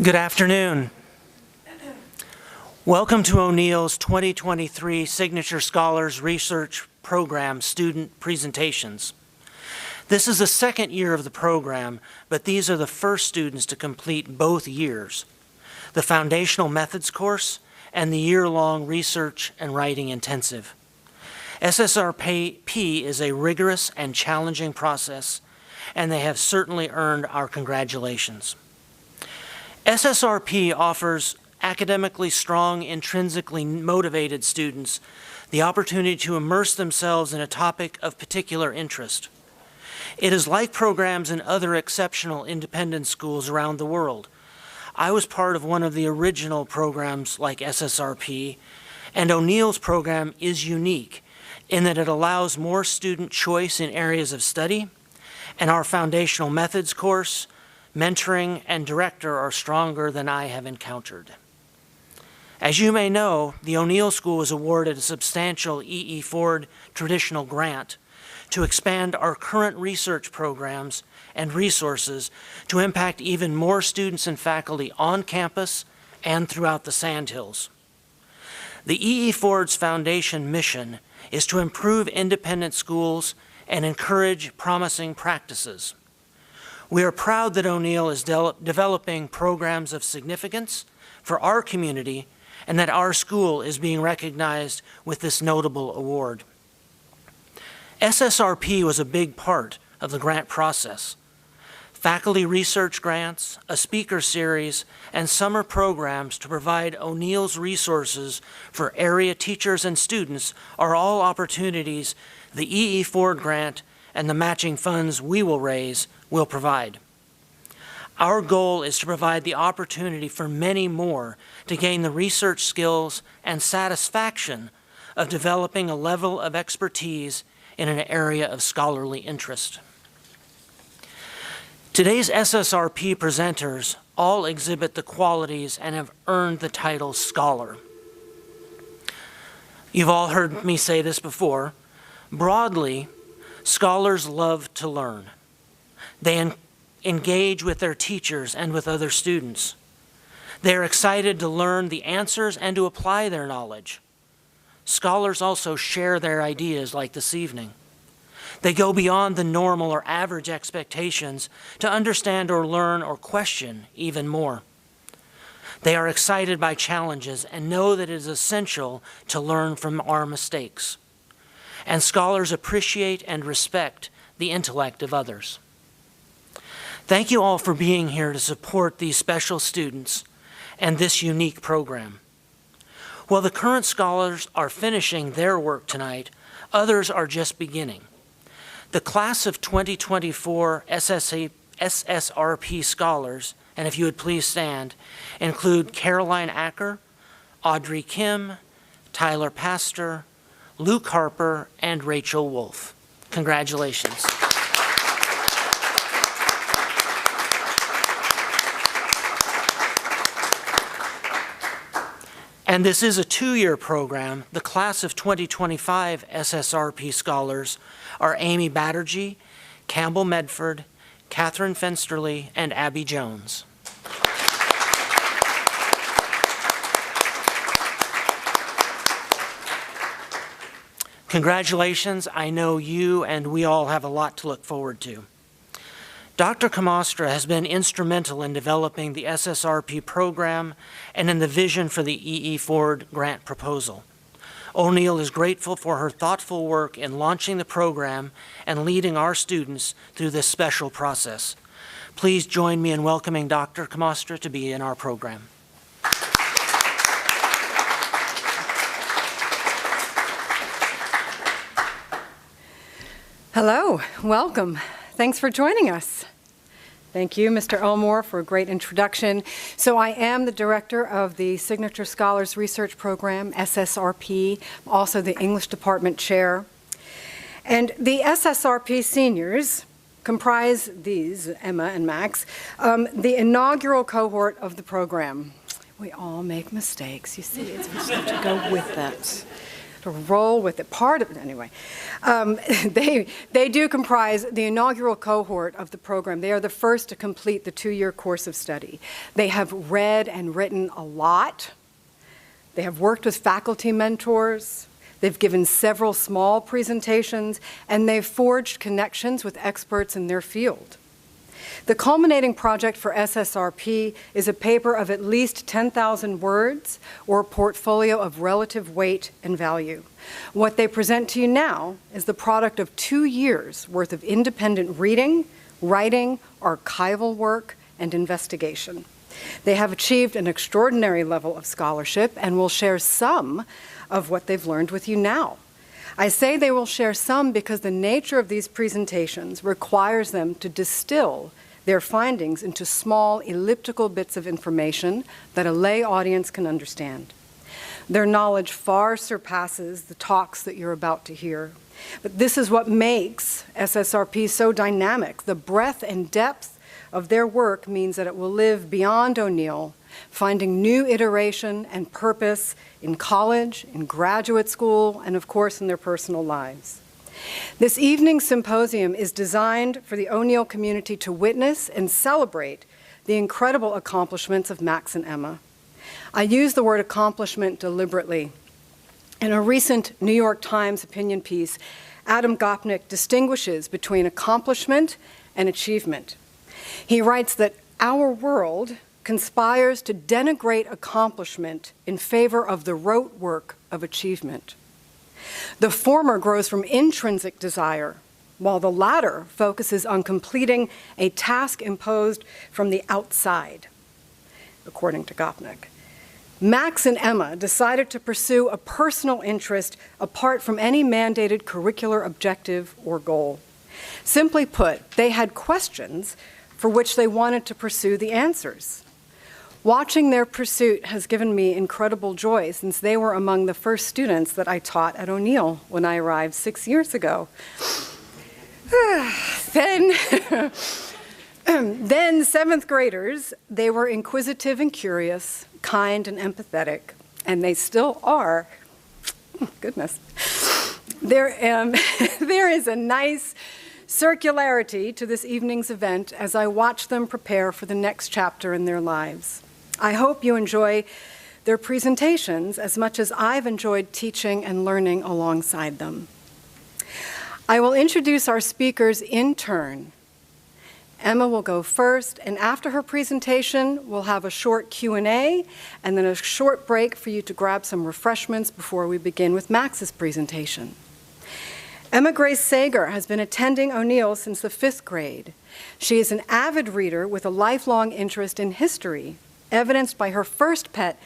Good afternoon. Welcome to O'Neill's 2023 Signature Scholars Research Program student presentations. This is the second year of the program, but these are the first students to complete both years, the Foundational Methods course and the year-long Research and Writing Intensive. SSRP is a rigorous and challenging process, and they have certainly earned our congratulations. SSRP offers academically strong, intrinsically motivated students the opportunity to immerse themselves in a topic of particular interest. It is like programs in other exceptional independent schools around the world. I was part of one of the original programs like SSRP, and O'Neill's program is unique in that it allows more student choice in areas of study, and our Foundational Methods course, mentoring, and director are stronger than I have encountered. As you may know, the O'Neill School was awarded a substantial E.E. Ford traditional grant to expand our current research programs and resources to impact even more students and faculty on campus and throughout the Sandhills. The E.E. Ford's Foundation mission is to improve independent schools and encourage promising practices. We are proud that O'Neill is developing programs of significance for our community and that our school is being recognized with this notable award. SSRP was a big part of the grant process. Faculty research grants, a speaker series, and summer programs to provide O'Neill's resources for area teachers and students are all opportunities the E.E. Ford grant and the matching funds we will raise will provide. Our goal is to provide the opportunity for many more to gain the research skills and satisfaction of developing a level of expertise in an area of scholarly interest. Today's SSRP presenters all exhibit the qualities and have earned the title scholar. You've all heard me say this before. Broadly, scholars love to learn. They engage with their teachers and with other students. They're excited to learn the answers and to apply their knowledge. Scholars also share their ideas like this evening. They go beyond the normal or average expectations to understand or learn or question even more. They are excited by challenges and know that it is essential to learn from our mistakes. And scholars appreciate and respect the intellect of others. Thank you all for being here to support these special students and this unique program. While the current scholars are finishing their work tonight, others are just beginning. The class of 2024 SSRP scholars, and if you would please stand, include Caroline Acker, Audrey Kim, Tyler Pastor, Luke Harper, and Rachel Wolf. Congratulations. And this is a two-year program. The class of 2025 SSRP scholars are Amy Batterjee, Campbell Medford, Catherine Fensterly, and Abby Jones. Congratulations. I know you and we all have a lot to look forward to. Dr. Camastra has been instrumental in developing the SSRP program and in the vision for the E.E. Ford grant proposal. O'Neill is grateful for her thoughtful work in launching the program and leading our students through this special process. Please join me in welcoming Dr. Camastra to be in our program. Hello, welcome. Thanks for joining us. Thank you, Mr. Elmore, for a great introduction. So I am the director of the Signature Scholars Research Program, SSRP, also the English Department Chair. And the SSRP seniors comprise these, Emma and Max, the inaugural cohort of the program. We all make mistakes, you see, we just have to go with that. to roll with it. Part of it, anyway. They do comprise the inaugural cohort of the program. They are the first to complete the 2-year course of study. They have read and written a lot. They have worked with faculty mentors. They've given several small presentations, and they've forged connections with experts in their field. The culminating project for SSRP is a paper of at least 10,000 words or a portfolio of relative weight and value. What they present to you now is the product of 2 years' worth of independent reading, writing, archival work, and investigation. They have achieved an extraordinary level of scholarship and will share some of what they've learned with you now. I say they will share some because the nature of these presentations requires them to distill their findings into small elliptical bits of information that a lay audience can understand. Their knowledge far surpasses the talks that you're about to hear. But this is what makes SSRP so dynamic. The breadth and depth of their work means that it will live beyond O'Neill, finding new iteration and purpose in college, in graduate school, and of course in their personal lives. This evening's symposium is designed for the O'Neill community to witness and celebrate the incredible accomplishments of Max and Emma. I use the word accomplishment deliberately. In a recent New York Times opinion piece, Adam Gopnik distinguishes between accomplishment and achievement. He writes that our world conspires to denigrate accomplishment in favor of the rote work of achievement. The former grows from intrinsic desire, while the latter focuses on completing a task imposed from the outside, according to Gopnik. Max and Emma decided to pursue a personal interest apart from any mandated curricular objective or goal. Simply put, they had questions for which they wanted to pursue the answers. Watching their pursuit has given me incredible joy since they were among the first students that I taught at O'Neill when I arrived 6 years ago. Then seventh graders, they were inquisitive and curious, kind and empathetic, and they still are. Goodness. There is a nice circularity to this evening's event as I watch them prepare for the next chapter in their lives. I hope you enjoy their presentations as much as I've enjoyed teaching and learning alongside them. I will introduce our speakers in turn. Emma will go first, and after her presentation, we'll have a short Q&A and then a short break for you to grab some refreshments before we begin with Max's presentation. Emma Grace Sager has been attending O'Neill since the 5th grade. She is an avid reader with a lifelong interest in history, evidenced by her first pet,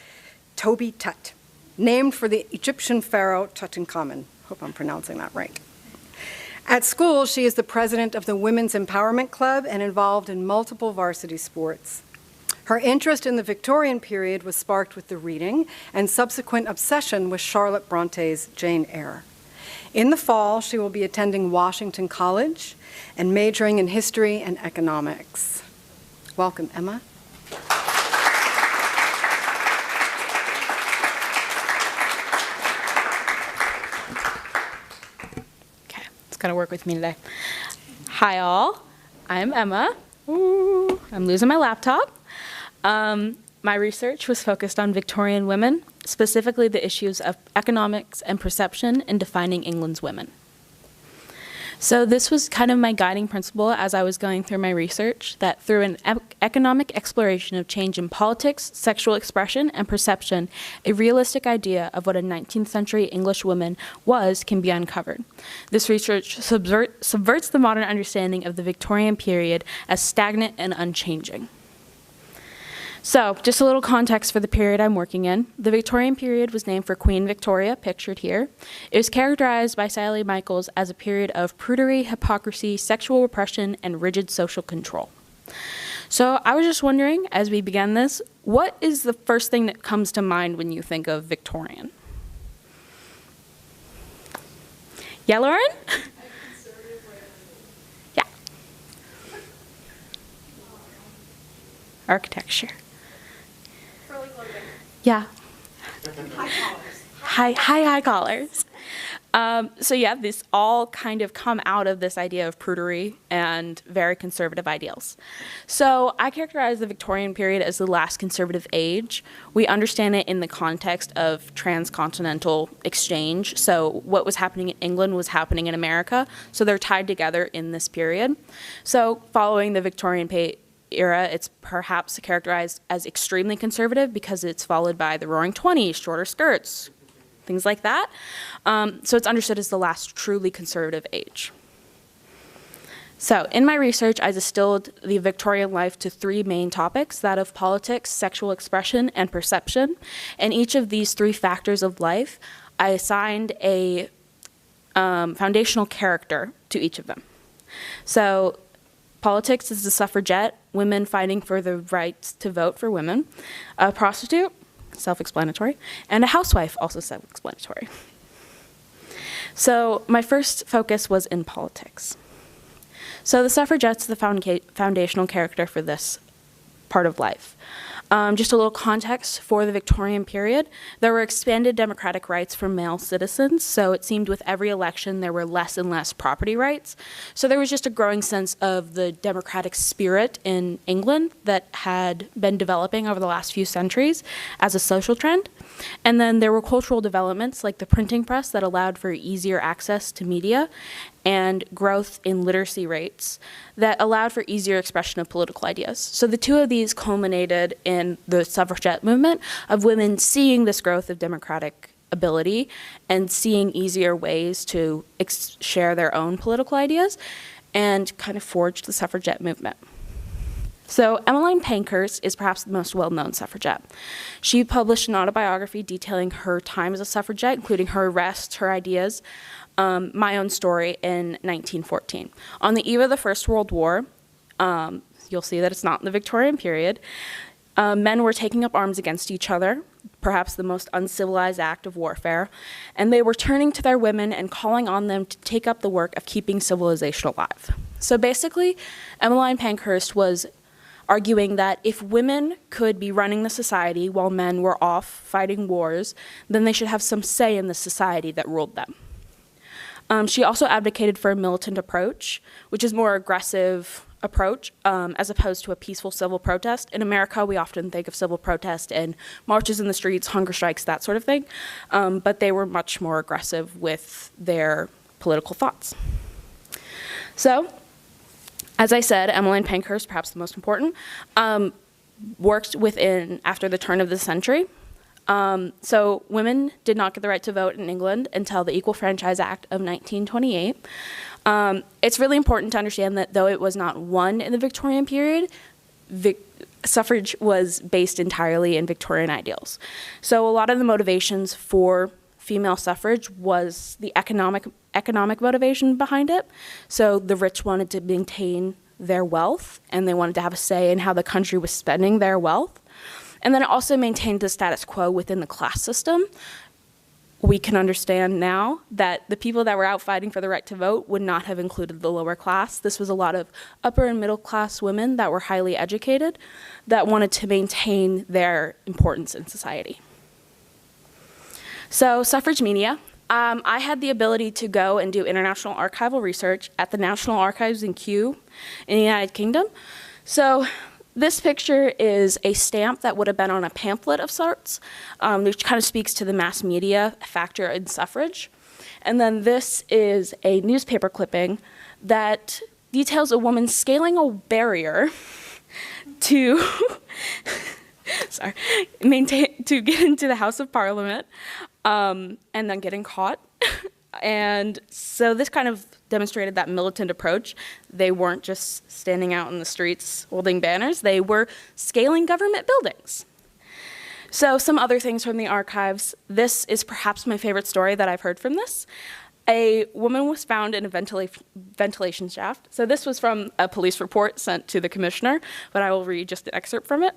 Toby Tut, named for the Egyptian pharaoh Tutankhamun. Hope I'm pronouncing that right. At school, she is the president of the Women's Empowerment Club and involved in multiple varsity sports. Her interest in the Victorian period was sparked with the reading and subsequent obsession with Charlotte Bronte's Jane Eyre. In the fall, she will be attending Washington College and majoring in history and economics. Welcome, Emma. Going to work with me today. Hi all, I'm Emma. Ooh, I'm losing my laptop. My research was focused on Victorian women, specifically the issues of economics and perception in defining England's women. So this was kind of my guiding principle as I was going through my research, that through an economic exploration of change in politics, sexual expression, and perception, a realistic idea of what a 19th century English woman was can be uncovered. This research subverts the modern understanding of the Victorian period as stagnant and unchanging. So, just a little context for the period I'm working in. The Victorian period was named for Queen Victoria, pictured here. It was characterized by Sally Michaels as a period of prudery, hypocrisy, sexual repression, and rigid social control. So, I was just wondering, as we began this, what is the first thing that comes to mind when you think of Victorian? Yeah, Lauren? Yeah. Architecture. Yeah. High collars. So yeah, these all kind of come out of this idea of prudery and very conservative ideals. So I characterize the Victorian period as the last conservative age. We understand it in the context of transcontinental exchange. So what was happening in England was happening in America. So they're tied together in this period. So following the Victorian era, it's perhaps characterized as extremely conservative because it's followed by the Roaring Twenties, shorter skirts, things like that. So it's understood as the last truly conservative age. So in my research, I distilled the Victorian life to three main topics, that of politics, sexual expression, and perception. And each of these three factors of life, I assigned a foundational character to each of them. So politics is the suffragette, women fighting for the rights to vote for women, a prostitute, self-explanatory, and a housewife, also self-explanatory. So my first focus was in politics. So the suffragette's the foundational character for this part of life. Just a little context for the Victorian period. There were expanded democratic rights for male citizens, so it seemed with every election there were less and less property rights. So there was just a growing sense of the democratic spirit in England that had been developing over the last few centuries as a social trend. And then there were cultural developments like the printing press that allowed for easier access to media and growth in literacy rates that allowed for easier expression of political ideas. So the two of these culminated in the suffragette movement of women seeing this growth of democratic ability and seeing easier ways to share their own political ideas and kind of forged the suffragette movement. So Emmeline Pankhurst is perhaps the most well-known suffragette. She published an autobiography detailing her time as a suffragette, including her arrests, her ideas, My Own Story in 1914. On the eve of the First World War, you'll see that it's not in the Victorian period, men were taking up arms against each other, perhaps the most uncivilized act of warfare, and they were turning to their women and calling on them to take up the work of keeping civilization alive. So basically, Emmeline Pankhurst was arguing that if women could be running the society while men were off fighting wars, then they should have some say in the society that ruled them. She also advocated for a militant approach, which is more aggressive approach as opposed to a peaceful civil protest. In America, we often think of civil protest and marches in the streets, hunger strikes, that sort of thing, but they were much more aggressive with their political thoughts. So, as I said, Emmeline Pankhurst, perhaps the most important, worked after the turn of the century. So women did not get the right to vote in England until the Equal Franchise Act of 1928. It's really important to understand that though it was not won in the Victorian period, suffrage was based entirely in Victorian ideals. So a lot of the motivations for female suffrage was the economic motivation behind it. So the rich wanted to maintain their wealth, and they wanted to have a say in how the country was spending their wealth. And then it also maintained the status quo within the class system. We can understand now that the people that were out fighting for the right to vote would not have included the lower class. This was a lot of upper and middle class women that were highly educated that wanted to maintain their importance in society. So suffrage media. I had the ability to go and do international archival research at the National Archives in Kew in the United Kingdom. So this picture is a stamp that would have been on a pamphlet of sorts, which kind of speaks to the mass media factor in suffrage. And then this is a newspaper clipping that details a woman scaling a barrier to to get into the House of Parliament, and then getting caught. And so this kind of demonstrated that militant approach. They weren't just standing out in the streets holding banners, they were scaling government buildings. So some other things from the archives. This is perhaps my favorite story that I've heard from this. A woman was found in a ventilation shaft. So this was from a police report sent to the commissioner, but I will read just an excerpt from it.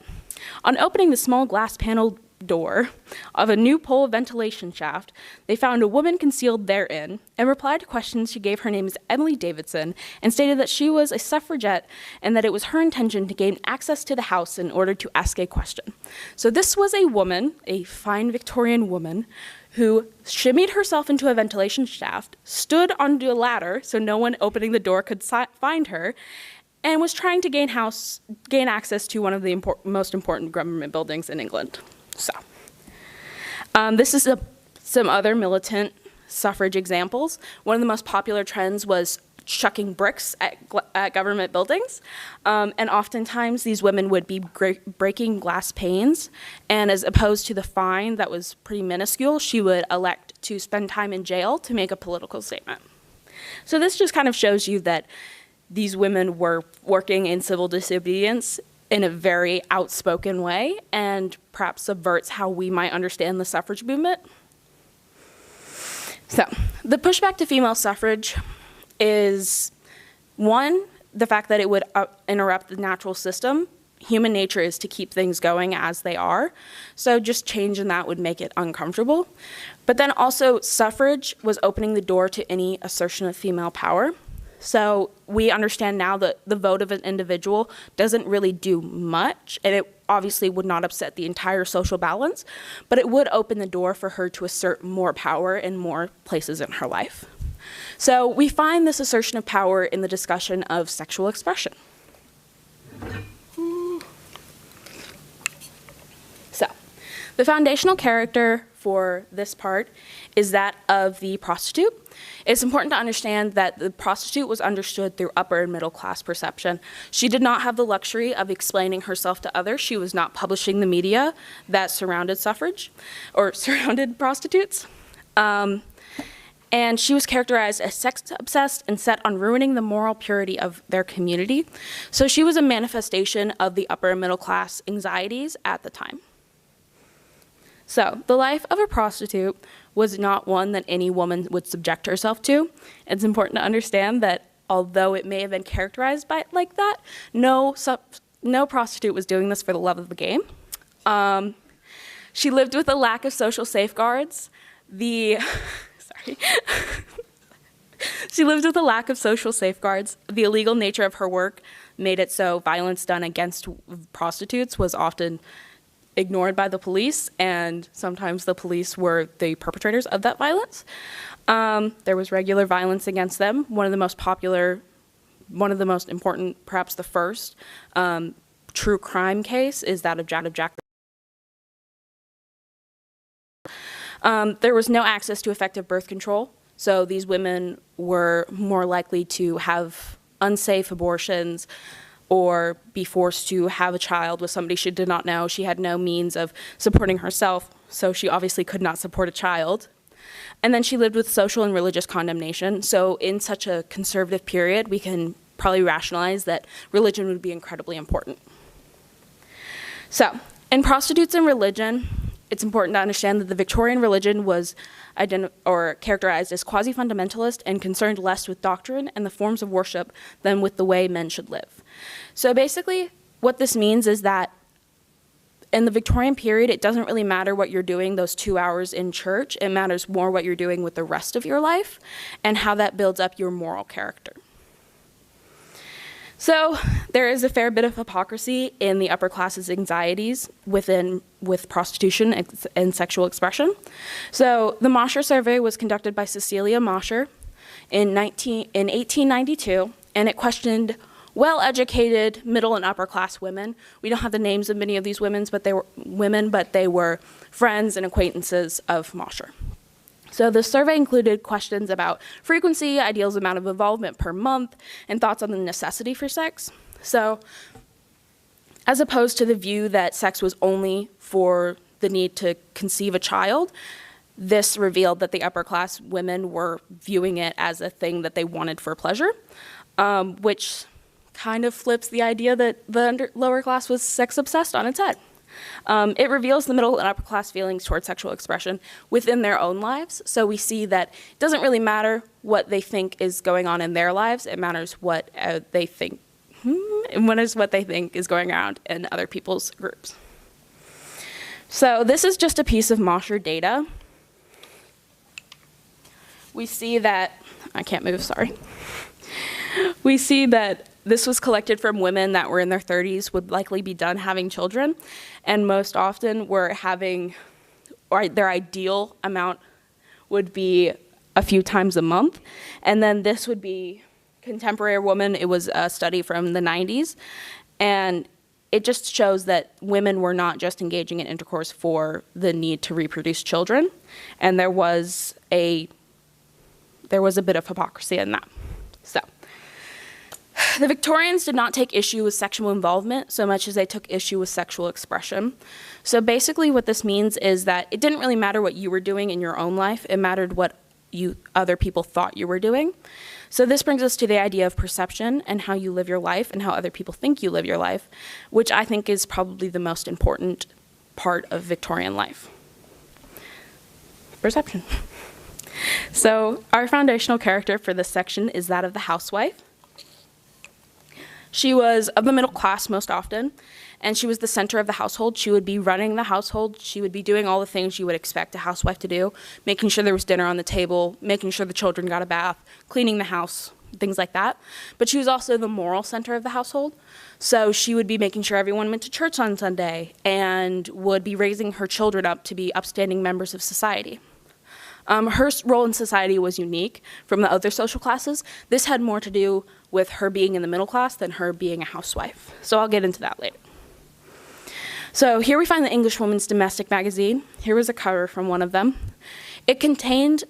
On opening the small glass panel door of a new pole ventilation shaft, they found a woman concealed therein. In reply to questions, she gave her name as Emily Davidson and stated that she was a suffragette and that it was her intention to gain access to the house in order to ask a question. So this was a woman, a fine Victorian woman, who shimmied herself into a ventilation shaft, stood onto a ladder so no one opening the door could find her, and was trying to gain access to one of the most important government buildings in England. So, this is some other militant suffrage examples. One of the most popular trends was chucking bricks at government buildings, and oftentimes these women would be breaking glass panes, and as opposed to the fine that was pretty minuscule, she would elect to spend time in jail to make a political statement. So this just kind of shows you that these women were working in civil disobedience in a very outspoken way, and perhaps subverts how we might understand the suffrage movement. So, the pushback to female suffrage is, one, the fact that it would interrupt the natural system. Human nature is to keep things going as they are, so just change in that would make it uncomfortable. But then also, suffrage was opening the door to any assertion of female power. So we understand now that the vote of an individual doesn't really do much, and it obviously would not upset the entire social balance, but it would open the door for her to assert more power in more places in her life. So we find this assertion of power in the discussion of sexual expression. So the foundational character for this part is that of the prostitute. It's important to understand that the prostitute was understood through upper and middle class perception. She did not have the luxury of explaining herself to others. She was not publishing the media that surrounded suffrage or surrounded prostitutes. And she was characterized as sex-obsessed and set on ruining the moral purity of their community. So she was a manifestation of the upper and middle class anxieties at the time. So, the life of a prostitute was not one that any woman would subject herself to. It's important to understand that although it may have been characterized like that, no prostitute was doing this for the love of the game. She lived with a lack of social safeguards. She lived with a lack of social safeguards. The illegal nature of her work made it so violence done against prostitutes was often ignored by the police, and sometimes the police were the perpetrators of that violence. There was regular violence against them. One of the most important, perhaps the first, true crime case is that of Jack. There was no access to effective birth control, so these women were more likely to have unsafe abortions or be forced to have a child with somebody she did not know. She had no means of supporting herself, so she obviously could not support a child. And then she lived with social and religious condemnation. So in such a conservative period, we can probably rationalize that religion would be incredibly important. So in prostitutes and religion, it's important to understand that the Victorian religion was characterized as quasi-fundamentalist and concerned less with doctrine and the forms of worship than with the way men should live. So basically, what this means is that in the Victorian period, it doesn't really matter what you're doing those 2 hours in church. It matters more what you're doing with the rest of your life and how that builds up your moral character. So there is a fair bit of hypocrisy in the upper class's anxieties with prostitution and sexual expression. So the Mosher survey was conducted by Cecilia Mosher in 1892, and it questioned well-educated middle and upper class women. We don't have the names of many of these women, but they were friends and acquaintances of Mosher. So the survey included questions about frequency, ideal amount of involvement per month, and thoughts on the necessity for sex. So as opposed to the view that sex was only for the need to conceive a child, this revealed that the upper class women were viewing it as a thing that they wanted for pleasure, which kind of flips the idea that the lower class was sex obsessed on its head. It reveals the middle and upper class feelings towards sexual expression within their own lives. So we see that it doesn't really matter what they think is going on in their lives. It matters what they think, what they think is going around in other people's groups. So this is just a piece of Mosher data. We see that, I can't move, sorry. We see that this was collected from women that were in their 30s, would likely be done having children, and most often were having or their ideal amount would be a few times a month. And then this would be contemporary woman. It was a study from the 90s. And it just shows that women were not just engaging in intercourse for the need to reproduce children. And there was a bit of hypocrisy in that. So the Victorians did not take issue with sexual involvement so much as they took issue with sexual expression. So basically what this means is that it didn't really matter what you were doing in your own life, it mattered what other people thought you were doing. So this brings us to the idea of perception and how you live your life and how other people think you live your life, which I think is probably the most important part of Victorian life. Perception. So our foundational character for this section is that of the housewife. She was of the middle class most often, and she was the center of the household. She would be running the household. She would be doing all the things you would expect a housewife to do, making sure there was dinner on the table, making sure the children got a bath, cleaning the house, things like that. But she was also the moral center of the household. So she would be making sure everyone went to church on Sunday and would be raising her children up to be upstanding members of society. Her role in society was unique from the other social classes. This had more to do with her being in the middle class than her being a housewife. So I'll get into that later. So here we find the Englishwoman's Domestic magazine. Here was a cover from one of them. It contained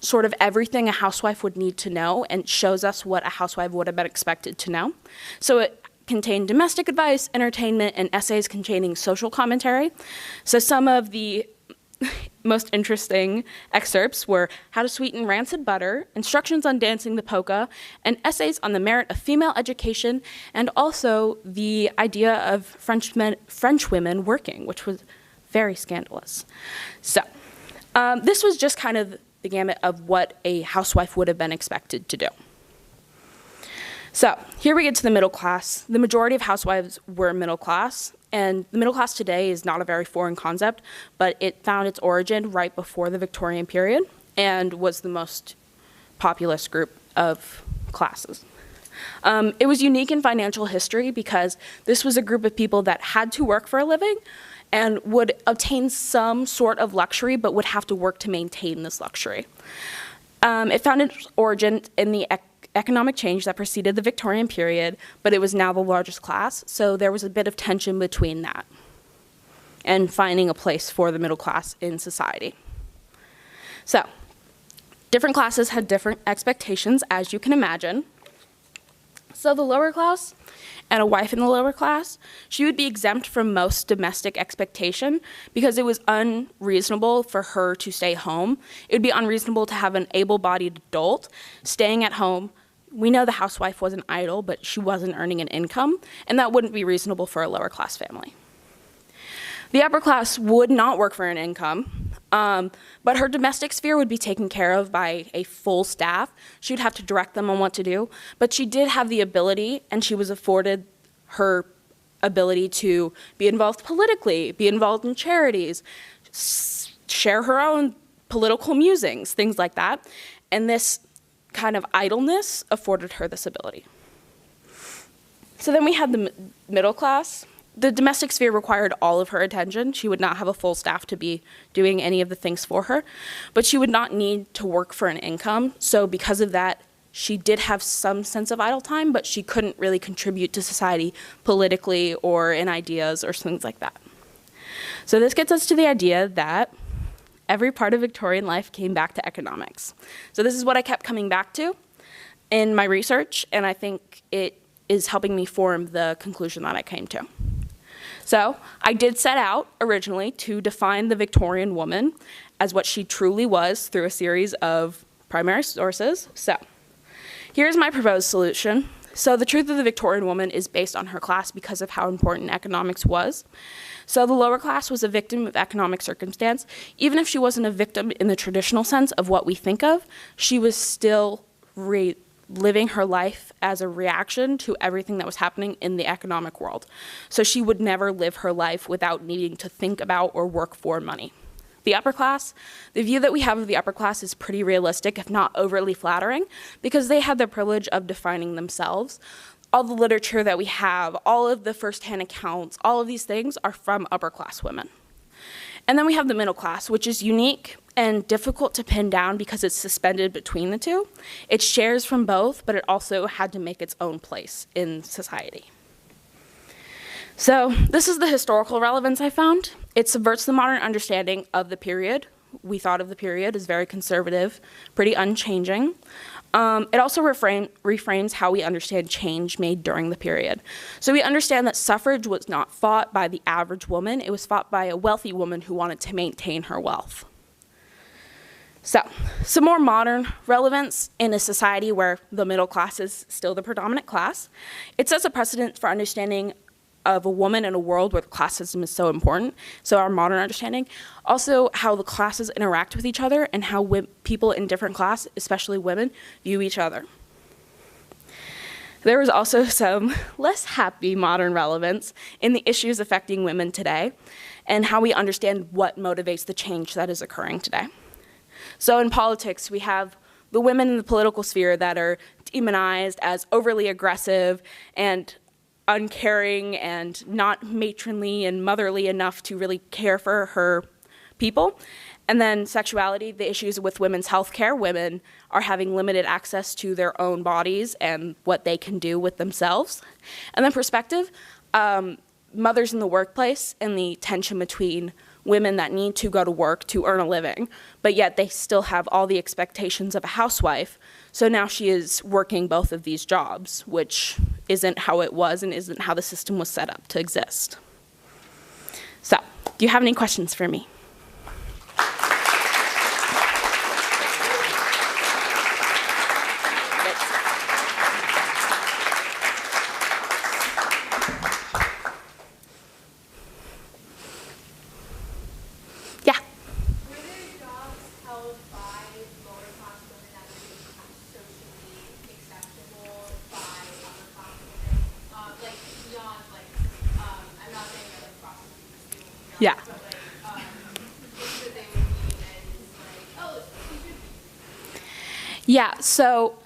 sort of everything a housewife would need to know and shows us what a housewife would have been expected to know. So it contained domestic advice, entertainment, and essays containing social commentary. So some of the most interesting excerpts were How to Sweeten Rancid Butter, Instructions on Dancing the Polka, and essays on the merit of female education, and also the idea of French women working, which was very scandalous. So this was just kind of the gamut of what a housewife would have been expected to do. So here we get to the middle class. The majority of housewives were middle class, and the middle class today is not a very foreign concept, but it found its origin right before the Victorian period and was the most populous group of classes. It was unique in financial history because this was a group of people that had to work for a living and would obtain some sort of luxury, but would have to work to maintain this luxury. It found its origin in the economic change that preceded the Victorian period, but it was now the largest class, so there was a bit of tension between that and finding a place for the middle class in society. So, different classes had different expectations, as you can imagine. So the lower class, and a wife in the lower class, she would be exempt from most domestic expectation because it was unreasonable for her to stay home. It would be unreasonable to have an able-bodied adult staying at home. We know the housewife wasn't idle, but she wasn't earning an income, and that wouldn't be reasonable for a lower class family. The upper class would not work for an income, but her domestic sphere would be taken care of by a full staff. She would have to direct them on what to do, but she did have the ability, and she was afforded her ability to be involved politically, be involved in charities, share her own political musings, things like that. And this kind of idleness afforded her this ability. So then we had the middle class. The domestic sphere required all of her attention. She would not have a full staff to be doing any of the things for her, but she would not need to work for an income. So because of that, she did have some sense of idle time, but she couldn't really contribute to society politically or in ideas or things like that. So this gets us to the idea that every part of Victorian life came back to economics. So this is what I kept coming back to in my research, and I think it is helping me form the conclusion that I came to. So I did set out originally to define the Victorian woman as what she truly was through a series of primary sources. So here's my proposed solution. So the truth of the Victorian woman is based on her class because of how important economics was. So the lower class was a victim of economic circumstance. Even if she wasn't a victim in the traditional sense of what we think of, she was still living her life as a reaction to everything that was happening in the economic world. So she would never live her life without needing to think about or work for money. The upper class, the view that we have of the upper class is pretty realistic, if not overly flattering, because they had the privilege of defining themselves. All the literature that we have, all of the firsthand accounts, all of these things are from upper class women. And then we have the middle class, which is unique and difficult to pin down because it's suspended between the two. It shares from both, but it also had to make its own place in society. So this is the historical relevance I found. It subverts the modern understanding of the period. We thought of the period as very conservative, pretty unchanging. It also reframes how we understand change made during the period. So we understand that suffrage was not fought by the average woman, it was fought by a wealthy woman who wanted to maintain her wealth. So, some more modern relevance in a society where the middle class is still the predominant class. It sets a precedent for understanding of a woman in a world where the class system is so important, so our modern understanding. Also, how the classes interact with each other and how people in different classes, especially women, view each other. There was also some less happy modern relevance in the issues affecting women today and how we understand what motivates the change that is occurring today. So in politics, we have the women in the political sphere that are demonized as overly aggressive and uncaring and not matronly and motherly enough to really care for her people. And then sexuality, the issues with women's health care. Women are having limited access to their own bodies and what they can do with themselves. And then perspective, mothers in the workplace and the tension between women that need to go to work to earn a living, but yet they still have all the expectations of a housewife. So now she is working both of these jobs, which isn't how it was and isn't how the system was set up to exist. So, do you have any questions for me? Yeah. Yeah, so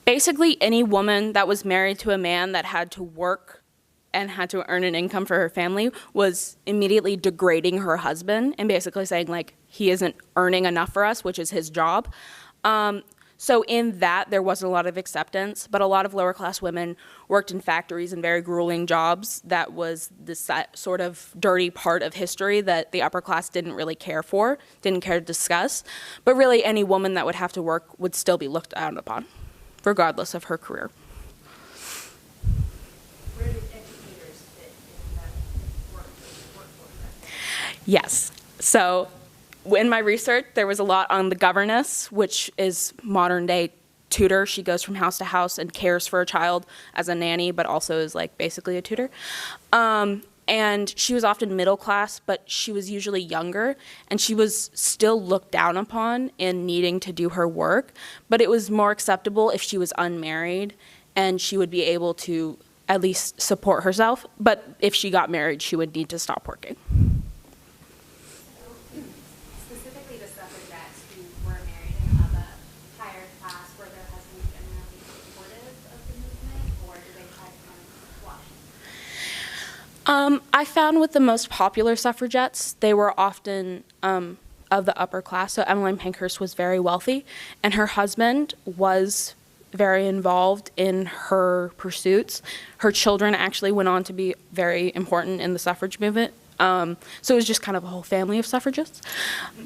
basically any woman that was married to a man that had to work and had to earn an income for her family was immediately degrading her husband and basically saying, like, he isn't earning enough for us, which is his job. So in that, there wasn't a lot of acceptance, but a lot of lower class women worked in factories and very grueling jobs. That was this sort of dirty part of history that the upper class didn't really care for, didn't care to discuss. But really, any woman that would have to work would still be looked down upon, regardless of her career. Where did educators fit in that workforce? Yes. So in my research, there was a lot on the governess, which is modern day tutor. She goes from house to house and cares for a child as a nanny, but also is like basically a tutor. And she was often middle class, but she was usually younger, and she was still looked down upon in needing to do her work, but it was more acceptable if she was unmarried and she would be able to at least support herself. But if she got married, she would need to stop working. Specifically the suffragettes who were married and of a higher class, were their husbands generally supportive of the movement, or did they try to kind of squash it? I found with the most popular suffragettes, they were often of the upper class. So Emmeline Pankhurst was very wealthy, and her husband was very involved in her pursuits. Her children actually went on to be very important in the suffrage movement. So it was just kind of a whole family of suffragists.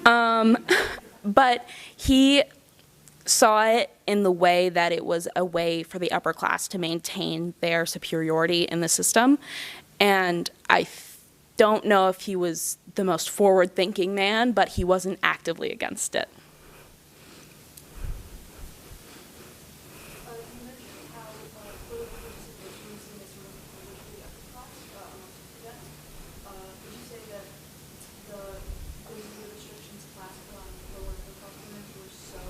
But he saw it in the way that it was a way for the upper class to maintain their superiority in the system. And I don't know if he was the most forward-thinking man, but he wasn't actively against it. You mentioned how political participation was seen as sort of politically upper class among suffragettes. Would you say that the ways of restrictions placed on lower middle class women were so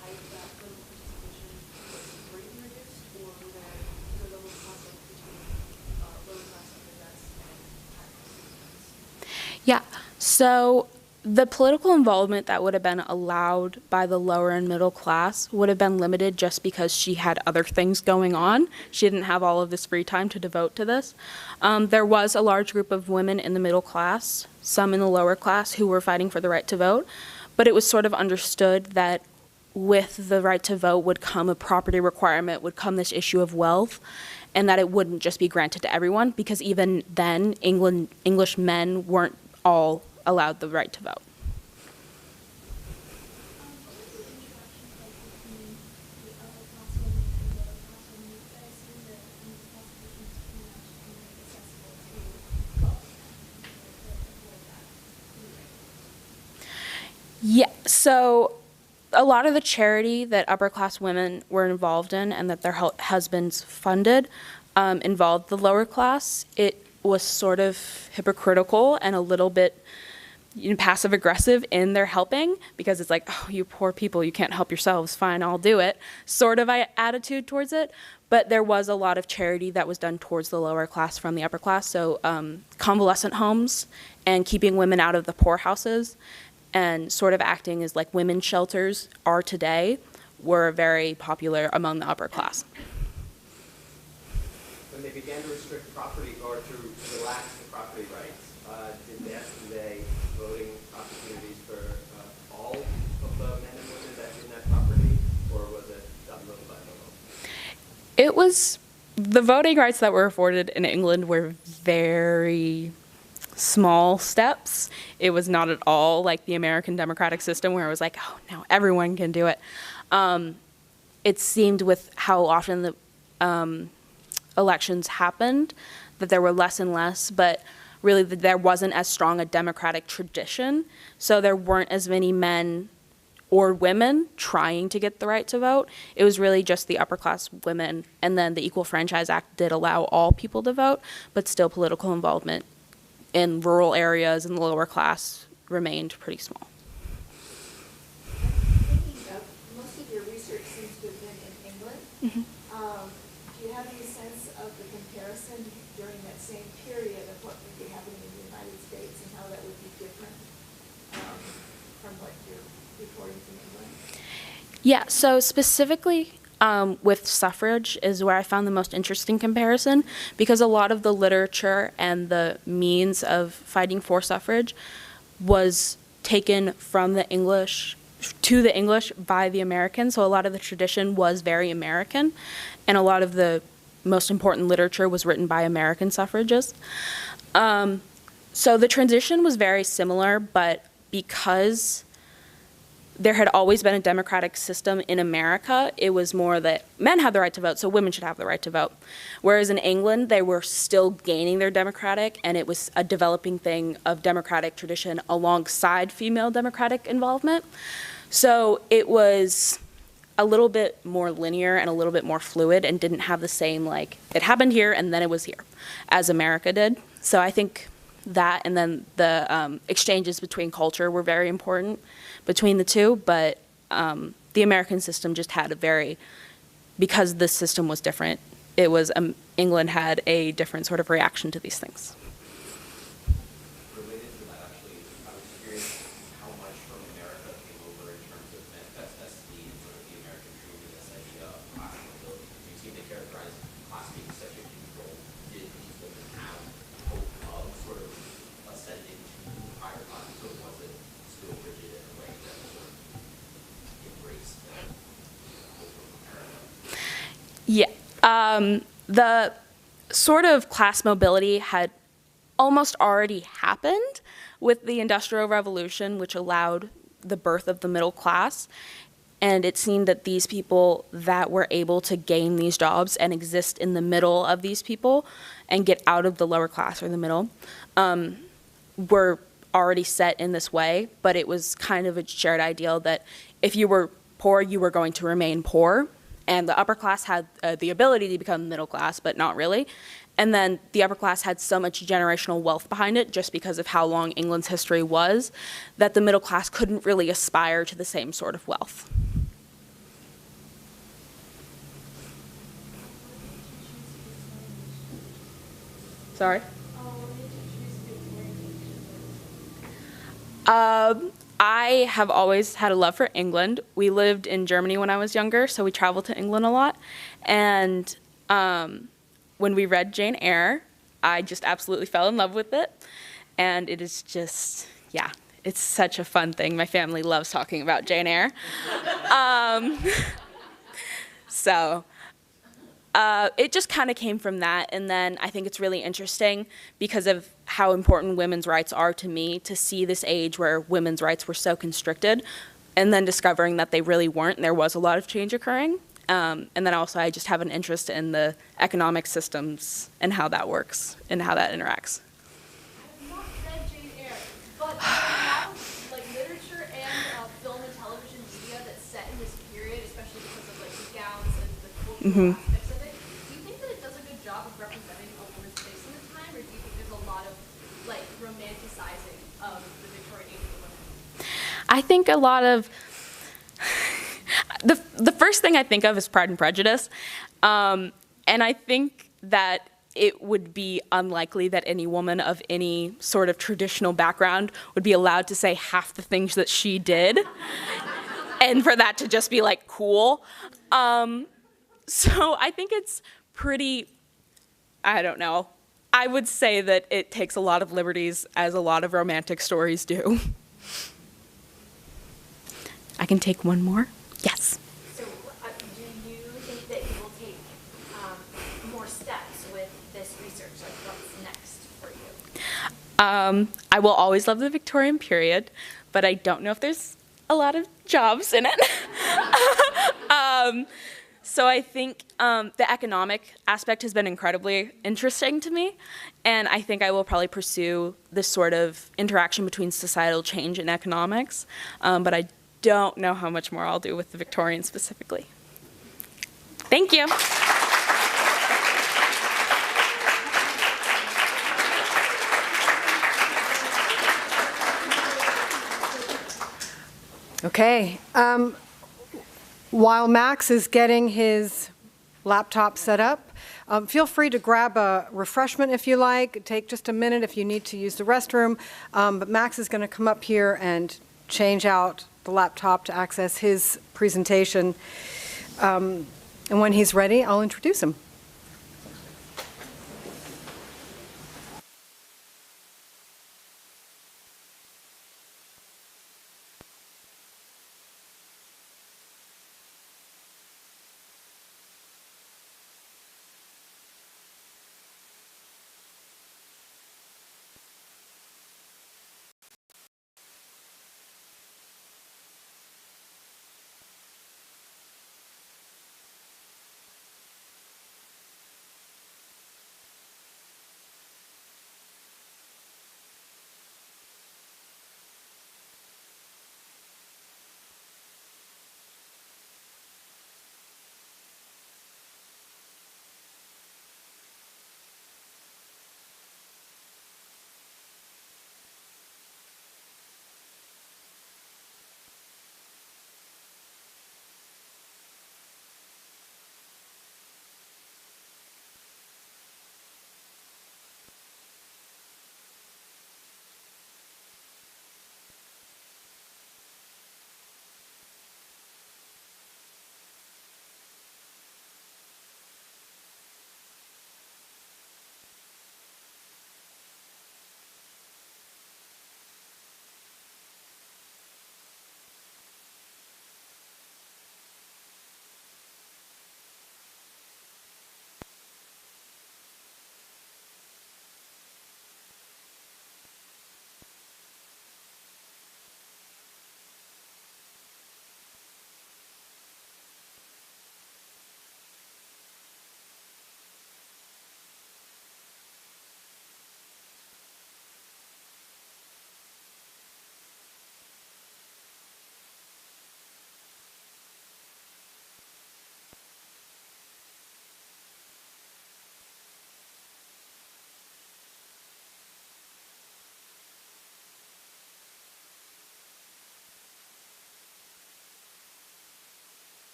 tight that political participation was greatly reduced, or were there the level of conflict between lower class suffragettes and higher class suffragettes? Yeah, so the political involvement that would have been allowed by the lower and middle class would have been limited just because she had other things going on. She didn't have all of this free time to devote to this. There was a large group of women in the middle class some in the lower class who were fighting for the right to vote, but it was sort of understood that with the right to vote would come a property requirement, would come this issue of wealth, and that it wouldn't just be granted to everyone, because even then, English men weren't all allowed the right to vote. Yeah, so a lot of the charity that upper class women were involved in and that their husbands funded involved the lower class. It was sort of hypocritical and a little bit passive aggressive in their helping, because it's like, oh, you poor people, you can't help yourselves, fine, I'll do it, sort of attitude towards it. But there was a lot of charity that was done towards the lower class from the upper class, so convalescent homes and keeping women out of the poorhouses and sort of acting as like women's shelters are today were very popular among the upper class. When they began to restrict property or to relax the property rights, did they yesterday voting opportunities for all of the men and women that didn't have property, or was it done little by little? It was, the voting rights that were afforded in England were very small steps. It was not at all like the American democratic system where it was like, oh, now everyone can do it. It seemed with how often the elections happened that there were less and less, but really there wasn't as strong a democratic tradition, so there weren't as many men or women trying to get the right to vote. It was really just the upper class women, and then the Equal Franchise Act did allow all people to vote, but still political involvement in rural areas and the lower class remained pretty small. Thinking of, most of your research seems to have been in England. Mm-hmm. Do you have any sense of the comparison during that same period of what would be happening in the United States and how that would be different from what you're reporting from England? Yeah, so specifically with suffrage is where I found the most interesting comparison, because a lot of the literature and the means of fighting for suffrage was taken from the English to the English by the Americans, so a lot of the tradition was very American, and a lot of the most important literature was written by American suffragists. So the transition was very similar, but because there had always been a democratic system in America, it was more that men had the right to vote, so women should have the right to vote. Whereas in England, they were still gaining their democratic, and it was a developing thing of democratic tradition alongside female democratic involvement. So it was a little bit more linear and a little bit more fluid and didn't have the same, like, it happened here and then it was here, as America did. So I think that and then the exchanges between culture were very important between the two, but the American system just had a very, because the system was different, it was, England had a different sort of reaction to these things. Related to that, actually, I was curious how much from America came over in terms of manifesto and sort of the American dream and this idea of class mobility. You seem to characterize class being such a huge role. Did these women have hope of sort of ascending to higher classes, or was it still rigid in a way that sort of embraced the hope of America? Yeah. The sort of class mobility had almost already happened with the Industrial Revolution, which allowed the birth of the middle class. And it seemed that these people that were able to gain these jobs and exist in the middle of these people and get out of the lower class or the middle were already set in this way. But it was kind of a shared ideal that if you were poor, you were going to remain poor. And the upper class had the ability to become middle class, but not really. And then the upper class had so much generational wealth behind it, just because of how long England's history was, that the middle class couldn't really aspire to the same sort of wealth. Sorry? I have always had a love for England. We lived in Germany when I was younger, so we traveled to England a lot. And when we read Jane Eyre, I just absolutely fell in love with it. and it is just, yeah, it's such a fun thing. My family loves talking about Jane Eyre. So it just kind of came from that, and then I think it's really interesting because of how important women's rights are to me to see this age where women's rights were so constricted, and then discovering that they really weren't, and there was a lot of change occurring. And then also I just have an interest in the economic systems and how that works and how that interacts. I have not read Jane Eyre, but there's a lot of like literature and film and television media that's set in this period, especially because of like the gowns and the cultural aspects of it. Do you think that it does a good job of representing a woman's face in the time, or do you think there's a lot of like romanticizing of the Victorian age of women? I think a lot of the first thing I think of is Pride and Prejudice, and I think that it would be unlikely that any woman of any sort of traditional background would be allowed to say half the things that she did, and for that to just be like cool. So I think it's pretty, I don't know. I would say that it takes a lot of liberties, as a lot of romantic stories do. I can take one more? Yes. So do you think that you will take more steps with this research? Like what's next for you? I will always love the Victorian period, but I don't know if there's a lot of jobs in it. So I think the economic aspect has been incredibly interesting to me, and I think I will probably pursue this sort of interaction between societal change and economics, but I don't know how much more I'll do with the Victorian specifically. Thank you. Okay. While Max is getting his laptop set up, feel free to grab a refreshment if you like. Take just a minute if you need to use the restroom. But Max is going to come up here and change out the laptop to access his presentation. And when he's ready, I'll introduce him.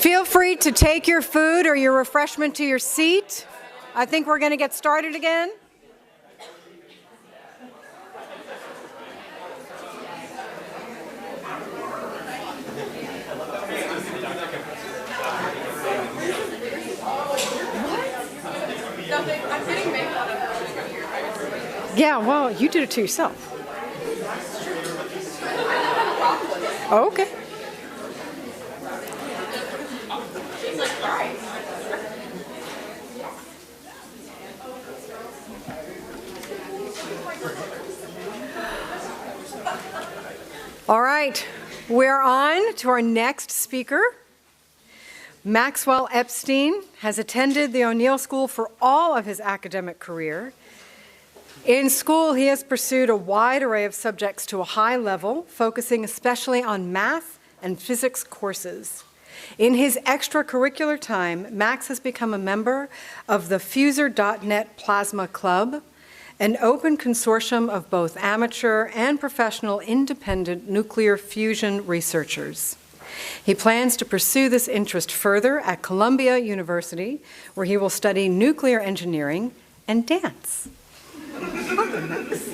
Feel free to take your food or your refreshment to your seat. I think we're going to get started again. Yeah, well, you did it to yourself. Oh, okay. All right, we're on to our next speaker. Maxwell Epstein has attended the O'Neill School for all of his academic career. In school, he has pursued a wide array of subjects to a high level, focusing especially on math and physics courses. In his extracurricular time, Max has become a member of the Fuser.net Plasma Club, an open consortium of both amateur and professional independent nuclear fusion researchers. He plans to pursue this interest further at Columbia University, where he will study nuclear engineering and dance. Welcome, Max.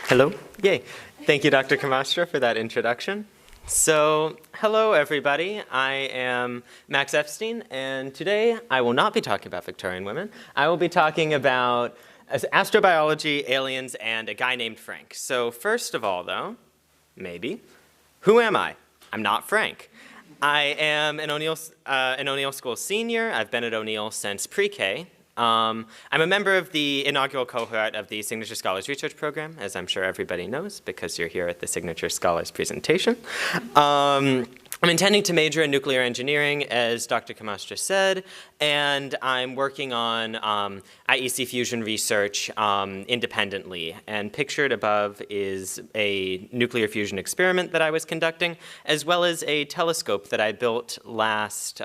Hello. Yay. Thank you, Dr. Kamastra, for that introduction. So, hello, everybody. I am Max Epstein, and today I will not be talking about Victorian women. I will be talking about astrobiology, aliens, and a guy named Frank. So, first of all, though, maybe, who am I? I'm not Frank. I am an O'Neill School senior. I've been at O'Neill since pre-K. I'm a member of the inaugural cohort of the Signature Scholars Research Program, as I'm sure everybody knows because you're here at the Signature Scholars presentation. I'm intending to major in nuclear engineering, as Dr. Kamastra said, and I'm working on IEC fusion research independently. And pictured above is a nuclear fusion experiment that I was conducting, as well as a telescope that I built last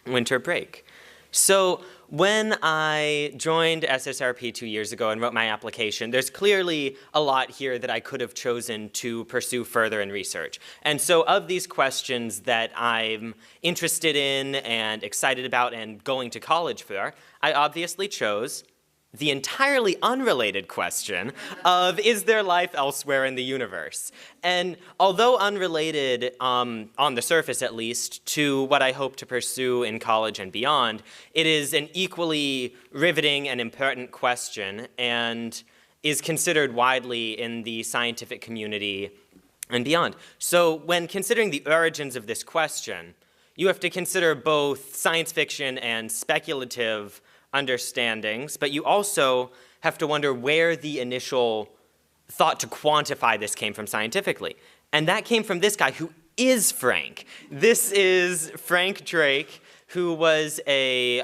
winter break. So when I joined SSRP 2 years ago and wrote my application, there's clearly a lot here that I could have chosen to pursue further in research. And so of these questions that I'm interested in and excited about and going to college for, I obviously chose the entirely unrelated question of, is there life elsewhere in the universe? And although unrelated, on the surface at least, to what I hope to pursue in college and beyond, it is an equally riveting and important question and is considered widely in the scientific community and beyond. So when considering the origins of this question, you have to consider both science fiction and speculative understandings, but you also have to wonder where the initial thought to quantify this came from scientifically. And that came from this guy who is Frank. This is Frank Drake, who was a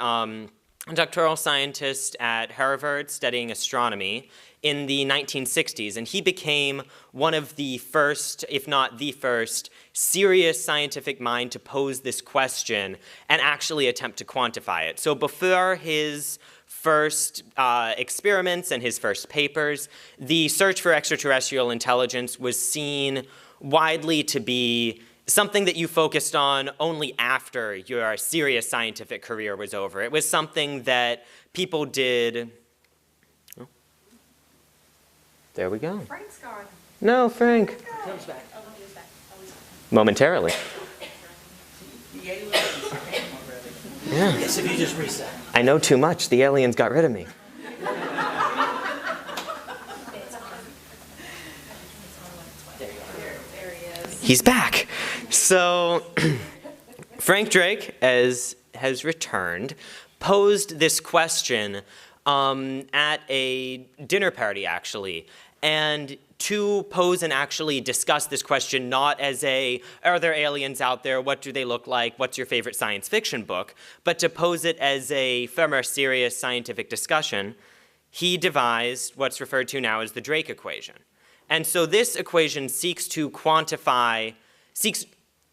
doctoral scientist at Harvard studying astronomy in the 1960s, and he became one of the first, if not the first, serious scientific mind to pose this question and actually attempt to quantify it. So before his first experiments and his first papers, the search for extraterrestrial intelligence was seen widely to be something that you focused on only after your serious scientific career was over. It was something that people did. Oh. There we go. Frank's gone. No, Frank. Comes back. Momentarily. Yeah. Yes, if you just reset. I know too much. The aliens got rid of me. He's back. So Frank Drake, as has returned, posed this question at a dinner party, actually. And to pose and actually discuss this question not as a, are there aliens out there, what do they look like, what's your favorite science fiction book, but to pose it as a far more serious scientific discussion, he devised what's referred to now as the Drake equation. And so this equation seeks to quantify, seeks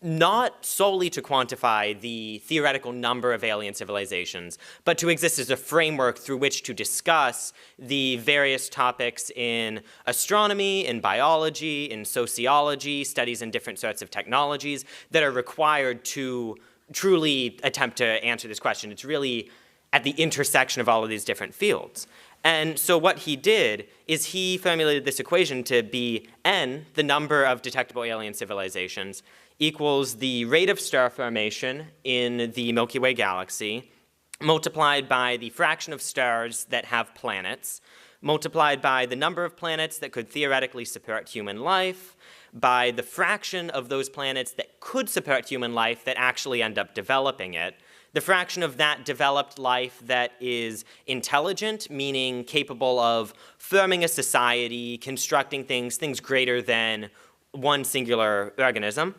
not solely to quantify the theoretical number of alien civilizations, but to exist as a framework through which to discuss the various topics in astronomy, in biology, in sociology, studies in different sorts of technologies that are required to truly attempt to answer this question. It's really at the intersection of all of these different fields. And so what he did is he formulated this equation to be n, the number of detectable alien civilizations, equals the rate of star formation in the Milky Way galaxy, multiplied by the fraction of stars that have planets, multiplied by the number of planets that could theoretically support human life, by the fraction of those planets that could support human life that actually end up developing it, the fraction of that developed life that is intelligent, meaning capable of forming a society, constructing things greater than one singular organism,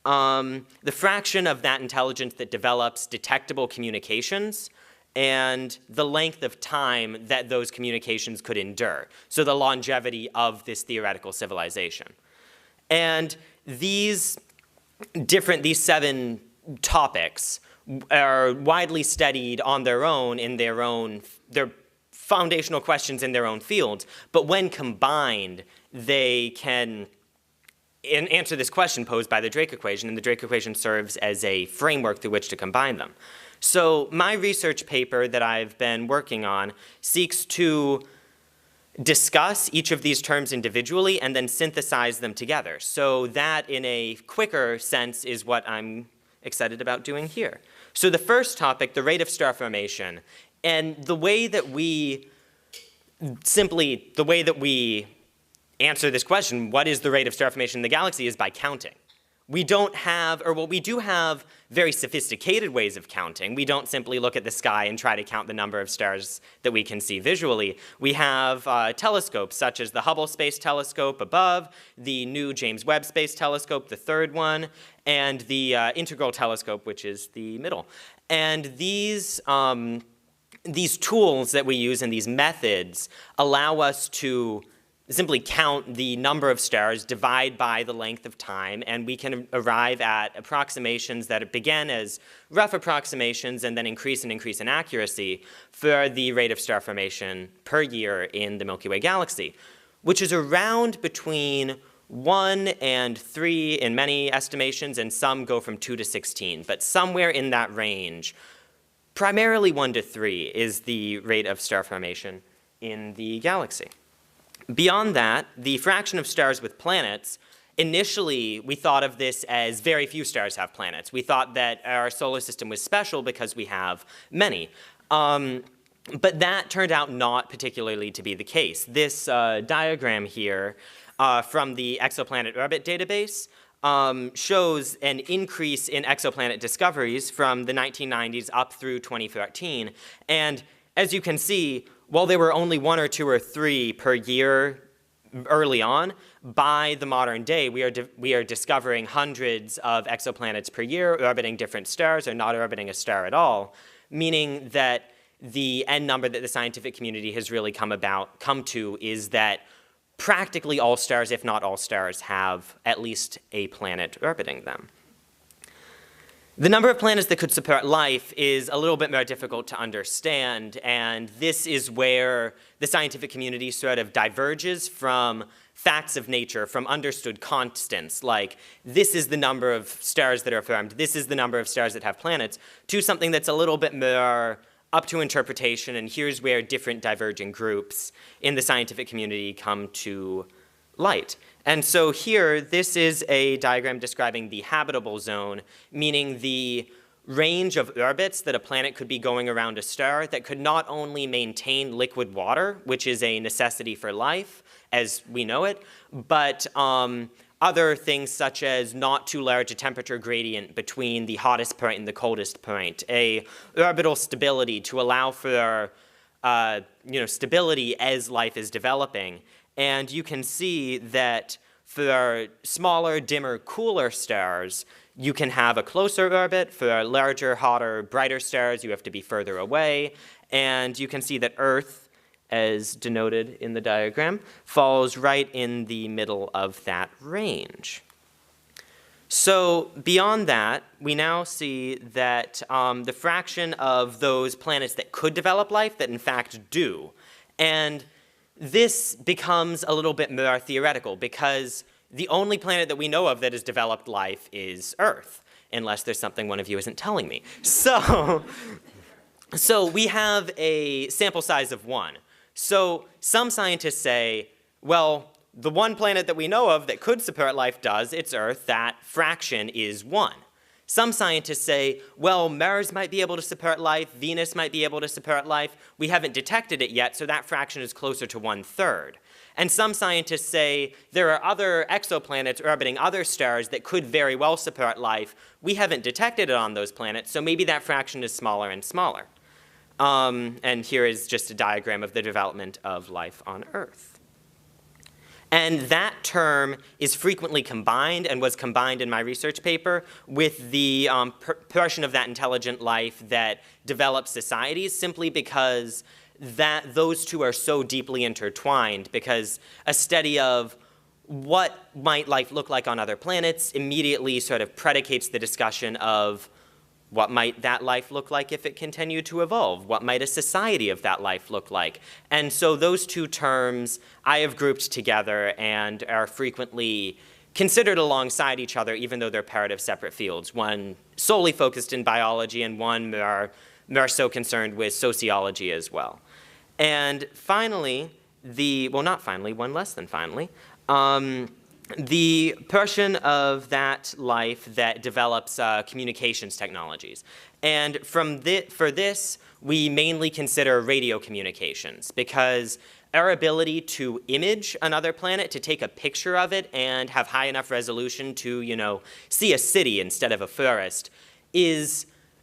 the fraction of that intelligence that develops detectable communications, and the length of time that those communications could endure, so the longevity of this theoretical civilization. And these 7 topics are widely studied on their own in their foundational questions in their own fields, but when combined, they can answer this question posed by the Drake equation, and the Drake equation serves as a framework through which to combine them. So my research paper that I've been working on seeks to discuss each of these terms individually and then synthesize them together. So that, in a quicker sense, is what I'm excited about doing here. So the first topic, the rate of star formation, and the way that we answer this question, what is the rate of star formation in the galaxy, is by counting. We don't have, or well, we do have very sophisticated ways of counting. We don't simply look at the sky and try to count the number of stars that we can see visually. We have telescopes such as the Hubble Space Telescope above, the new James Webb Space Telescope, the third one, and the Integral Telescope, which is the middle. And these tools that we use and these methods allow us to simply count the number of stars, divide by the length of time, and we can arrive at approximations that begin as rough approximations and then increase in accuracy for the rate of star formation per year in the Milky Way galaxy, which is around between 1 and 3 in many estimations, and some go from 2 to 16, but somewhere in that range, primarily 1 to 3 is the rate of star formation in the galaxy. Beyond that, the fraction of stars with planets, initially we thought of this as very few stars have planets. We thought that our solar system was special because we have many. But that turned out not particularly to be the case. This diagram here from the Exoplanet Orbit database shows an increase in exoplanet discoveries from the 1990s up through 2013. And as you can see, while there were only 1 or 2 or 3 per year early on, by the modern day, we are discovering hundreds of exoplanets per year orbiting different stars or not orbiting a star at all, meaning that the end number that the scientific community has really come to is that practically all stars, if not all stars, have at least a planet orbiting them. The number of planets that could support life is a little bit more difficult to understand, and this is where the scientific community sort of diverges from facts of nature, from understood constants, like this is the number of stars that are formed, this is the number of stars that have planets, to something that's a little bit more up to interpretation, and here's where different diverging groups in the scientific community come to light. And so here, this is a diagram describing the habitable zone, meaning the range of orbits that a planet could be going around a star that could not only maintain liquid water, which is a necessity for life as we know it, but other things such as not too large a temperature gradient between the hottest point and the coldest point, a orbital stability to allow for stability as life is developing. And you can see that for smaller, dimmer, cooler stars, you can have a closer orbit. For larger, hotter, brighter stars, you have to be further away. And you can see that Earth, as denoted in the diagram, falls right in the middle of that range. So beyond that, we now see that the fraction of those planets that could develop life that in fact do. And this becomes a little bit more theoretical because the only planet that we know of that has developed life is Earth, unless there's something one of you isn't telling me. So we have a sample size of 1. So some scientists say, well, the one planet that we know of that could support life does, it's Earth, that fraction is 1. Some scientists say, well, Mars might be able to support life, Venus might be able to support life, we haven't detected it yet, so that fraction is closer to 1/3. And some scientists say there are other exoplanets orbiting other stars that could very well support life. We haven't detected it on those planets, so maybe that fraction is smaller and smaller. And here is just a diagram of the development of life on Earth. And that term is frequently combined, and was combined in my research paper, with the portion of that intelligent life that develops societies, simply because those two are so deeply intertwined, because a study of what might life look like on other planets immediately sort of predicates the discussion of what might that life look like if it continued to evolve? What might a society of that life look like? And so those two terms I have grouped together and are frequently considered alongside each other, even though they're part of separate fields. One solely focused in biology and one more so concerned with sociology as well. And finally, one less than finally, the portion of that life that develops communications technologies. And for this, we mainly consider radio communications, because our ability to image another planet, to take a picture of it and have high enough resolution to, see a city instead of a forest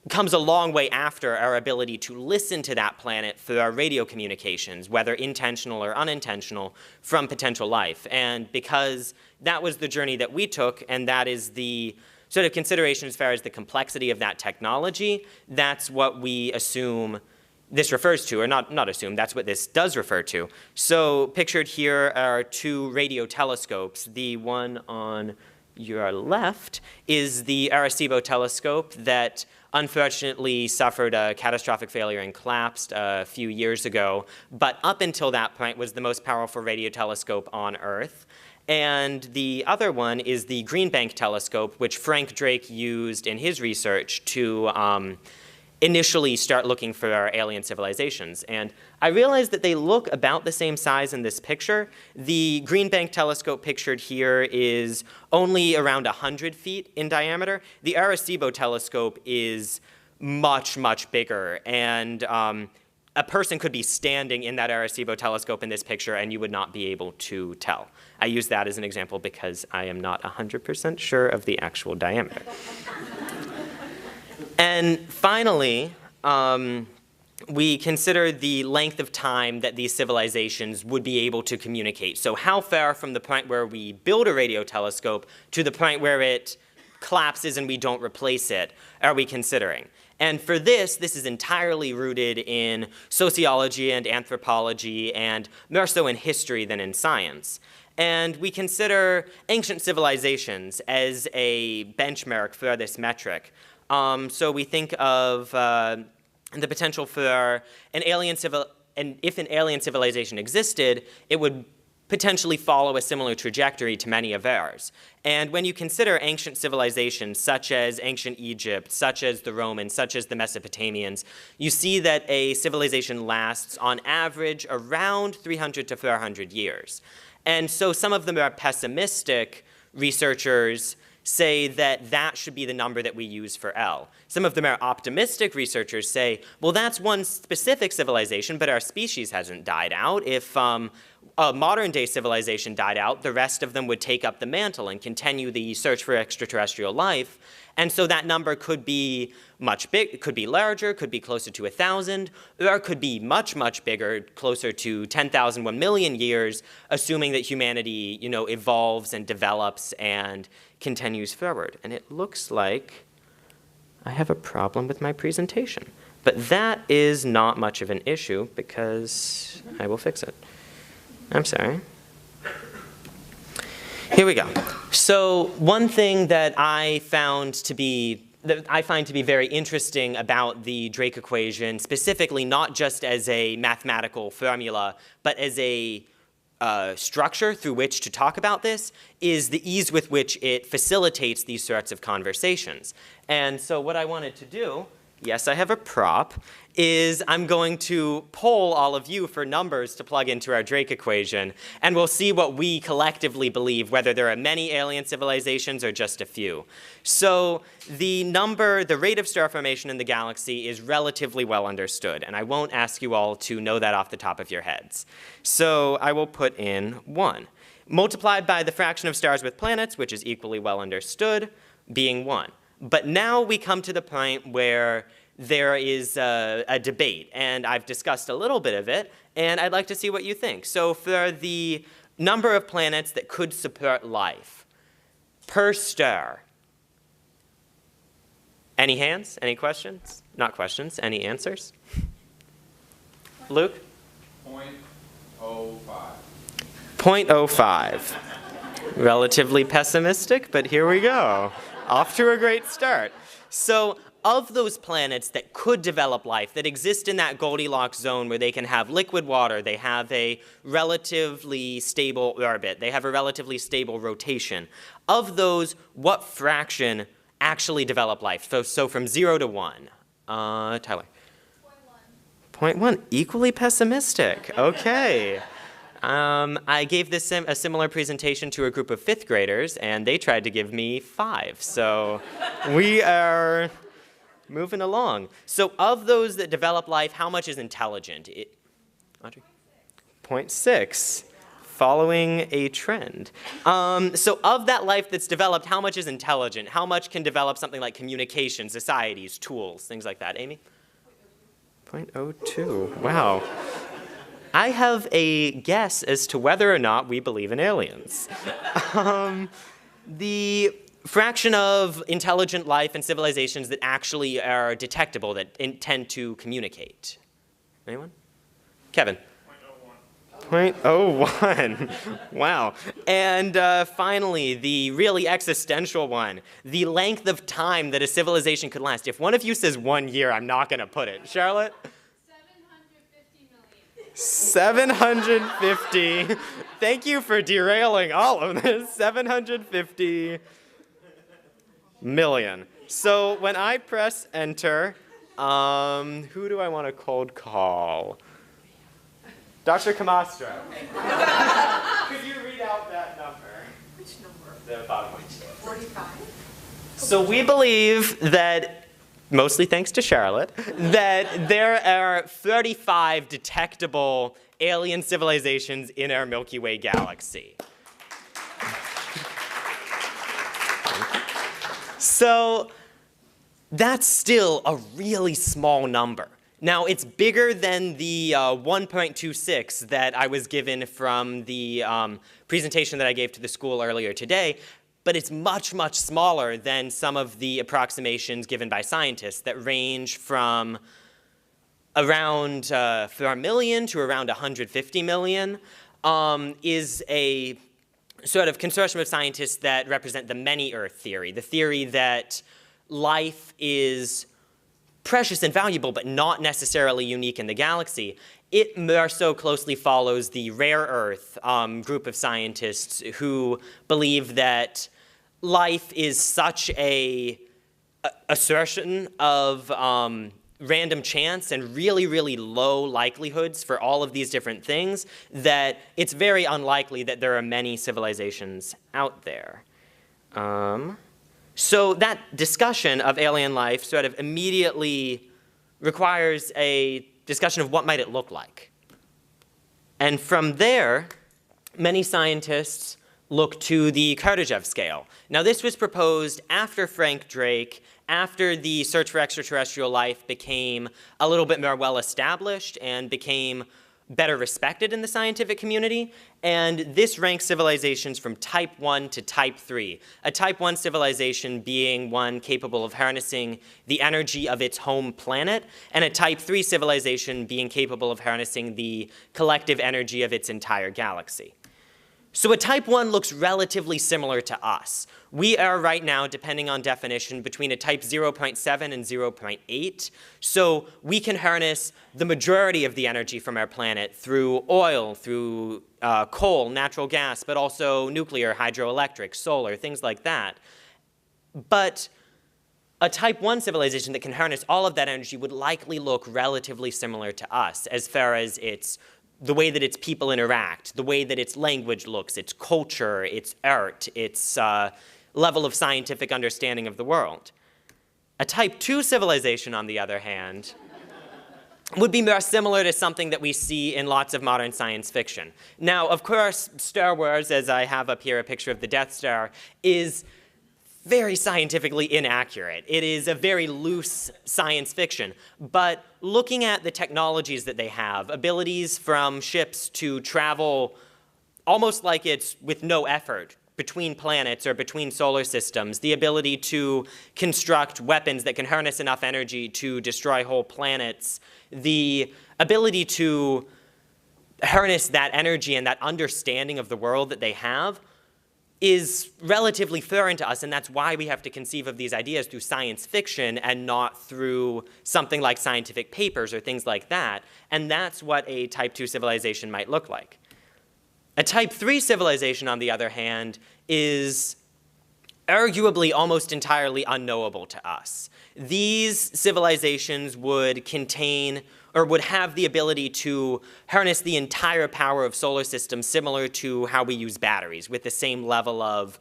comes a long way after our ability to listen to that planet through our radio communications, whether intentional or unintentional, from potential life. And because that was the journey that we took, and that is the sort of consideration as far as the complexity of that technology, that's what we assume this refers to, or not assume, that's what this does refer to. So pictured here are 2 radio telescopes. The one on your left is the Arecibo telescope that unfortunately suffered a catastrophic failure and collapsed a few years ago, but up until that point was the most powerful radio telescope on Earth. And the other one is the Green Bank telescope, which Frank Drake used in his research to initially start looking for alien civilizations. And I realized that they look about the same size in this picture. The Green Bank telescope pictured here is only around 100 feet in diameter. The Arecibo telescope is much, much bigger. And a person could be standing in that Arecibo telescope in this picture and you would not be able to tell. I use that as an example because I am not 100% sure of the actual diameter. And finally, we consider the length of time that these civilizations would be able to communicate. So how far from the point where we build a radio telescope to the point where it collapses and we don't replace it are we considering? And for this is entirely rooted in sociology and anthropology, and more so in history than in science. And we consider ancient civilizations as a benchmark for this metric. So we think of the potential for if an alien civilization existed, it would potentially follow a similar trajectory to many of ours. And when you consider ancient civilizations such as ancient Egypt, such as the Romans, such as the Mesopotamians, you see that a civilization lasts on average around 300 to 400 years. And so some of the more pessimistic researchers say that that should be the number that we use for L. Some of the more optimistic researchers say, well, that's one specific civilization, but our species hasn't died out. If a modern-day civilization died out, the rest of them would take up the mantle and continue the search for extraterrestrial life. And so that number could be much big, could be larger, could be closer to 1,000, or could be much, much bigger, closer to 10,000, 1 million years, assuming that humanity, evolves and develops and continues forward. And it looks like I have a problem with my presentation. But that is not much of an issue because I will fix it. I'm sorry. Here we go. So one thing that I find to be very interesting about the Drake equation, specifically not just as a mathematical formula, but as a structure through which to talk about this, is the ease with which it facilitates these sorts of conversations. And so what I wanted to do, yes, I have a prop, is I'm going to poll all of you for numbers to plug into our Drake equation, and we'll see what we collectively believe, whether there are many alien civilizations or just a few. So the rate of star formation in the galaxy is relatively well understood, and I won't ask you all to know that off the top of your heads. So I will put in 1, multiplied by the fraction of stars with planets, which is equally well understood, being 1. But now we come to the point where there is a debate, and I've discussed a little bit of it, and I'd like to see what you think. So for the number of planets that could support life per star, any hands? Any questions? Not questions. Any answers? Luke? 0.05. 0.05. Relatively pessimistic, but here we go. Off to a great start. So of those planets that could develop life, that exist in that Goldilocks zone where they can have liquid water, they have a relatively stable orbit, they have a relatively stable rotation, of those, what fraction actually develop life? So from 0 to 1. Tyler? 0.1. Equally pessimistic. Okay. I gave this a similar presentation to a group of 5th graders, and they tried to give me 5. So we are moving along. So of those that develop life, how much is intelligent? Audrey? 0.6, following a trend. So of that life that's developed, how much is intelligent? How much can develop something like communication, societies, tools, things like that? Amy? 0.02. Wow. I have a guess as to whether or not we believe in aliens. The fraction of intelligent life and civilizations that actually are detectable, that intend to communicate. Anyone? Kevin? 0.01. Wow. And finally, the really existential one, the length of time that a civilization could last. If one of you says 1 year, I'm not going to put it. Charlotte? 750. Thank you for derailing all of this. 750 million. So when I press enter, who do I want to cold call? Dr. Camastro. Could you read out that number? Which number? The bottom one. 45. So we believe that, mostly thanks to Charlotte, that there are 35 detectable alien civilizations in our Milky Way galaxy. So that's still a really small number. Now, it's bigger than the 1.26 that I was given from the presentation that I gave to the school earlier today, but it's much, much smaller than some of the approximations given by scientists that range from around 4 million to around 150 million, is a sort of consortium of scientists that represent the many-Earth theory, the theory that life is precious and valuable, but not necessarily unique in the galaxy. It more so closely follows the rare Earth group of scientists who believe that life is such a assertion of random chance and really, really low likelihoods for all of these different things that it's very unlikely that there are many civilizations out there. So that discussion of alien life sort of immediately requires a discussion of what might it look like. And from there, many scientists look to the Kardashev scale. Now, this was proposed after Frank Drake, after the search for extraterrestrial life became a little bit more well-established and became better respected in the scientific community, and this ranks civilizations from type 1 to type 3. A type 1 civilization being one capable of harnessing the energy of its home planet, and a type 3 civilization being capable of harnessing the collective energy of its entire galaxy. So a type 1 looks relatively similar to us. We are right now, depending on definition, between a type 0.7 and 0.8. So we can harness the majority of the energy from our planet through oil, through coal, natural gas, but also nuclear, hydroelectric, solar, things like that. But a type 1 civilization that can harness all of that energy would likely look relatively similar to us as far as the way that its people interact, the way that its language looks, its culture, its art, its level of scientific understanding of the world. A type 2 civilization, on the other hand, would be more similar to something that we see in lots of modern science fiction. Now, of course, Star Wars, as I have up here a picture of the Death Star, is very scientifically inaccurate. It is a very loose science fiction. But looking at the technologies that they have, abilities from ships to travel almost like it's with no effort between planets or between solar systems, the ability to construct weapons that can harness enough energy to destroy whole planets, the ability to harness that energy and that understanding of the world that they have is relatively foreign to us, and that's why we have to conceive of these ideas through science fiction and not through something like scientific papers or things like that. And that's what a type 2 civilization might look like. A type 3 civilization, on the other hand, is arguably almost entirely unknowable to us. These civilizations would contain or would have the ability to harness the entire power of solar systems similar to how we use batteries, with the same level of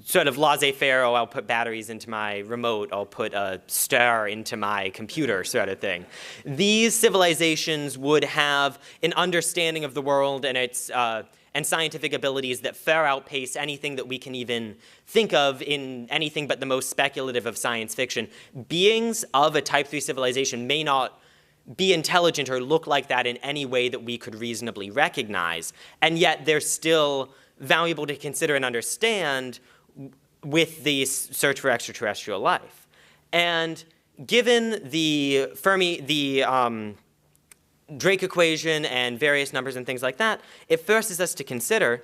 sort of laissez-faire, oh, I'll put batteries into my remote, I'll put a star into my computer sort of thing. These civilizations would have an understanding of the world and its and scientific abilities that far outpace anything that we can even think of in anything but the most speculative of science fiction. Beings of a type 3 civilization may not be intelligent or look like that in any way that we could reasonably recognize, and yet they're still valuable to consider and understand with the search for extraterrestrial life. And given the Drake equation and various numbers and things like that, it forces us to consider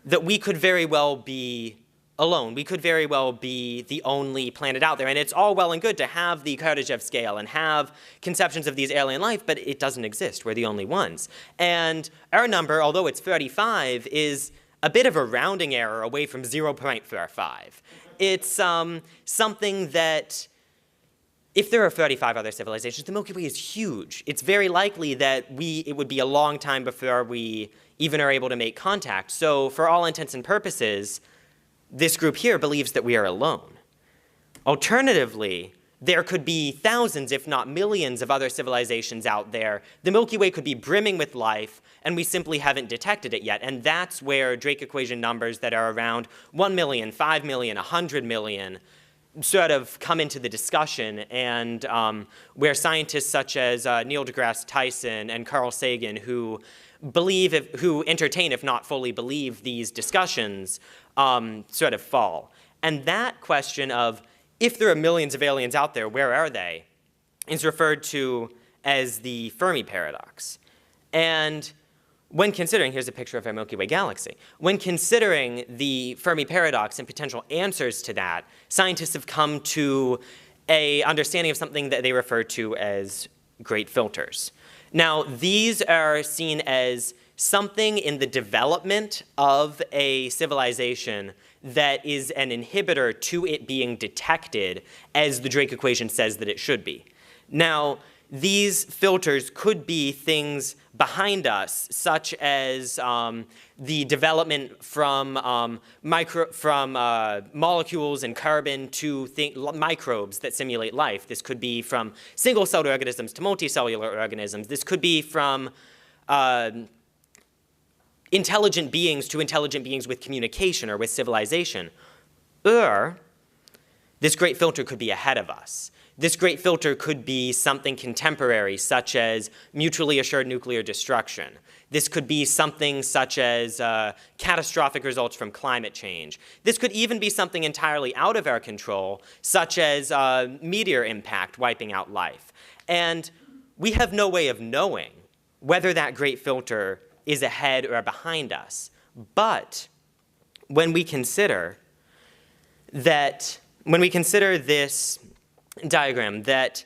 that we could very well be alone. We could very well be the only planet out there. And it's all well and good to have the Kardashev scale and have conceptions of these alien life, but it doesn't exist. We're the only ones. And our number, although it's 35, is a bit of a rounding error away from 0.45. It's something that, if there are 35 other civilizations, the Milky Way is huge. It's very likely that it would be a long time before we even are able to make contact. So for all intents and purposes, this group here believes that we are alone. Alternatively, there could be thousands, if not millions, of other civilizations out there. The Milky Way could be brimming with life, and we simply haven't detected it yet. And that's where Drake equation numbers that are around 1 million, 5 million, 100 million sort of come into the discussion, and where scientists such as Neil deGrasse Tyson and Carl Sagan, who entertain, if not fully believe, these discussions, sort of fall. And that question of, if there are millions of aliens out there, where are they, is referred to as the Fermi paradox. And when considering, here's a picture of our Milky Way galaxy. When considering the Fermi paradox and potential answers to that, scientists have come to an understanding of something that they refer to as great filters. Now, these are seen as something in the development of a civilization that is an inhibitor to it being detected as the Drake equation says that it should be. Now, these filters could be things behind us, such as the development from molecules and carbon to microbes that simulate life. This could be from single-celled organisms to multicellular organisms. This could be from intelligent beings to intelligent beings with communication or with civilization. Or this great filter could be ahead of us. This great filter could be something contemporary, such as mutually assured nuclear destruction. This could be something such as catastrophic results from climate change. This could even be something entirely out of our control, such as meteor impact wiping out life. And we have no way of knowing whether that great filter is ahead or behind us. But when we consider this diagram, that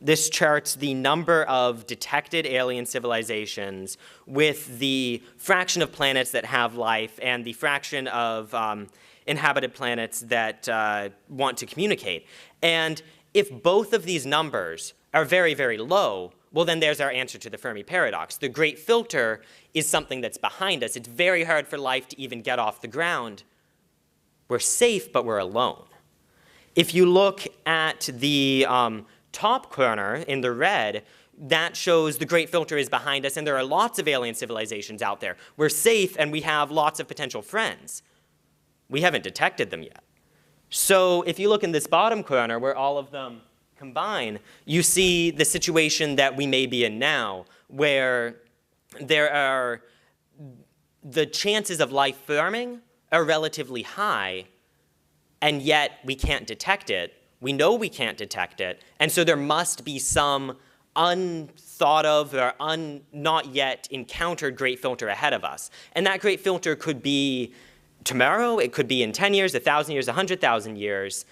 this charts the number of detected alien civilizations with the fraction of planets that have life and the fraction of inhabited planets that want to communicate. And if both of these numbers are very, very low, well, then there's our answer to the Fermi paradox. The great filter is something that's behind us. It's very hard for life to even get off the ground. We're safe, but we're alone. If you look at the top corner in the red, that shows the great filter is behind us, and there are lots of alien civilizations out there. We're safe, and we have lots of potential friends. We haven't detected them yet. So if you look in this bottom corner, where all of them combine, you see the situation that we may be in now, where the chances of life forming are relatively high, and yet we can't detect it. We know we can't detect it, and so there must be some unthought of or not yet encountered great filter ahead of us. And that great filter could be tomorrow, it could be in 10 years, 1,000 years, 100,000 years.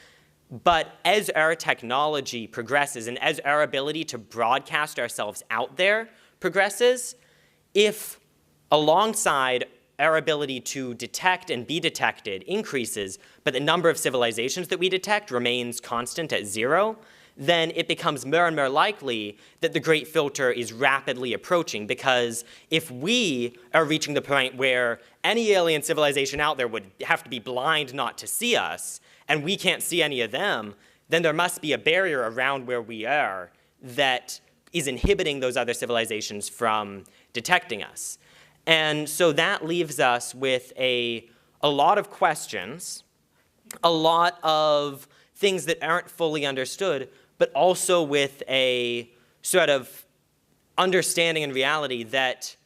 But as our technology progresses and as our ability to broadcast ourselves out there progresses, if alongside our ability to detect and be detected increases, but the number of civilizations that we detect remains constant at 0, then it becomes more and more likely that the great filter is rapidly approaching, because if we are reaching the point where any alien civilization out there would have to be blind not to see us, and we can't see any of them, then there must be a barrier around where we are that is inhibiting those other civilizations from detecting us. And so that leaves us with a lot of questions, a lot of things that aren't fully understood, but also with a sort of understanding and reality that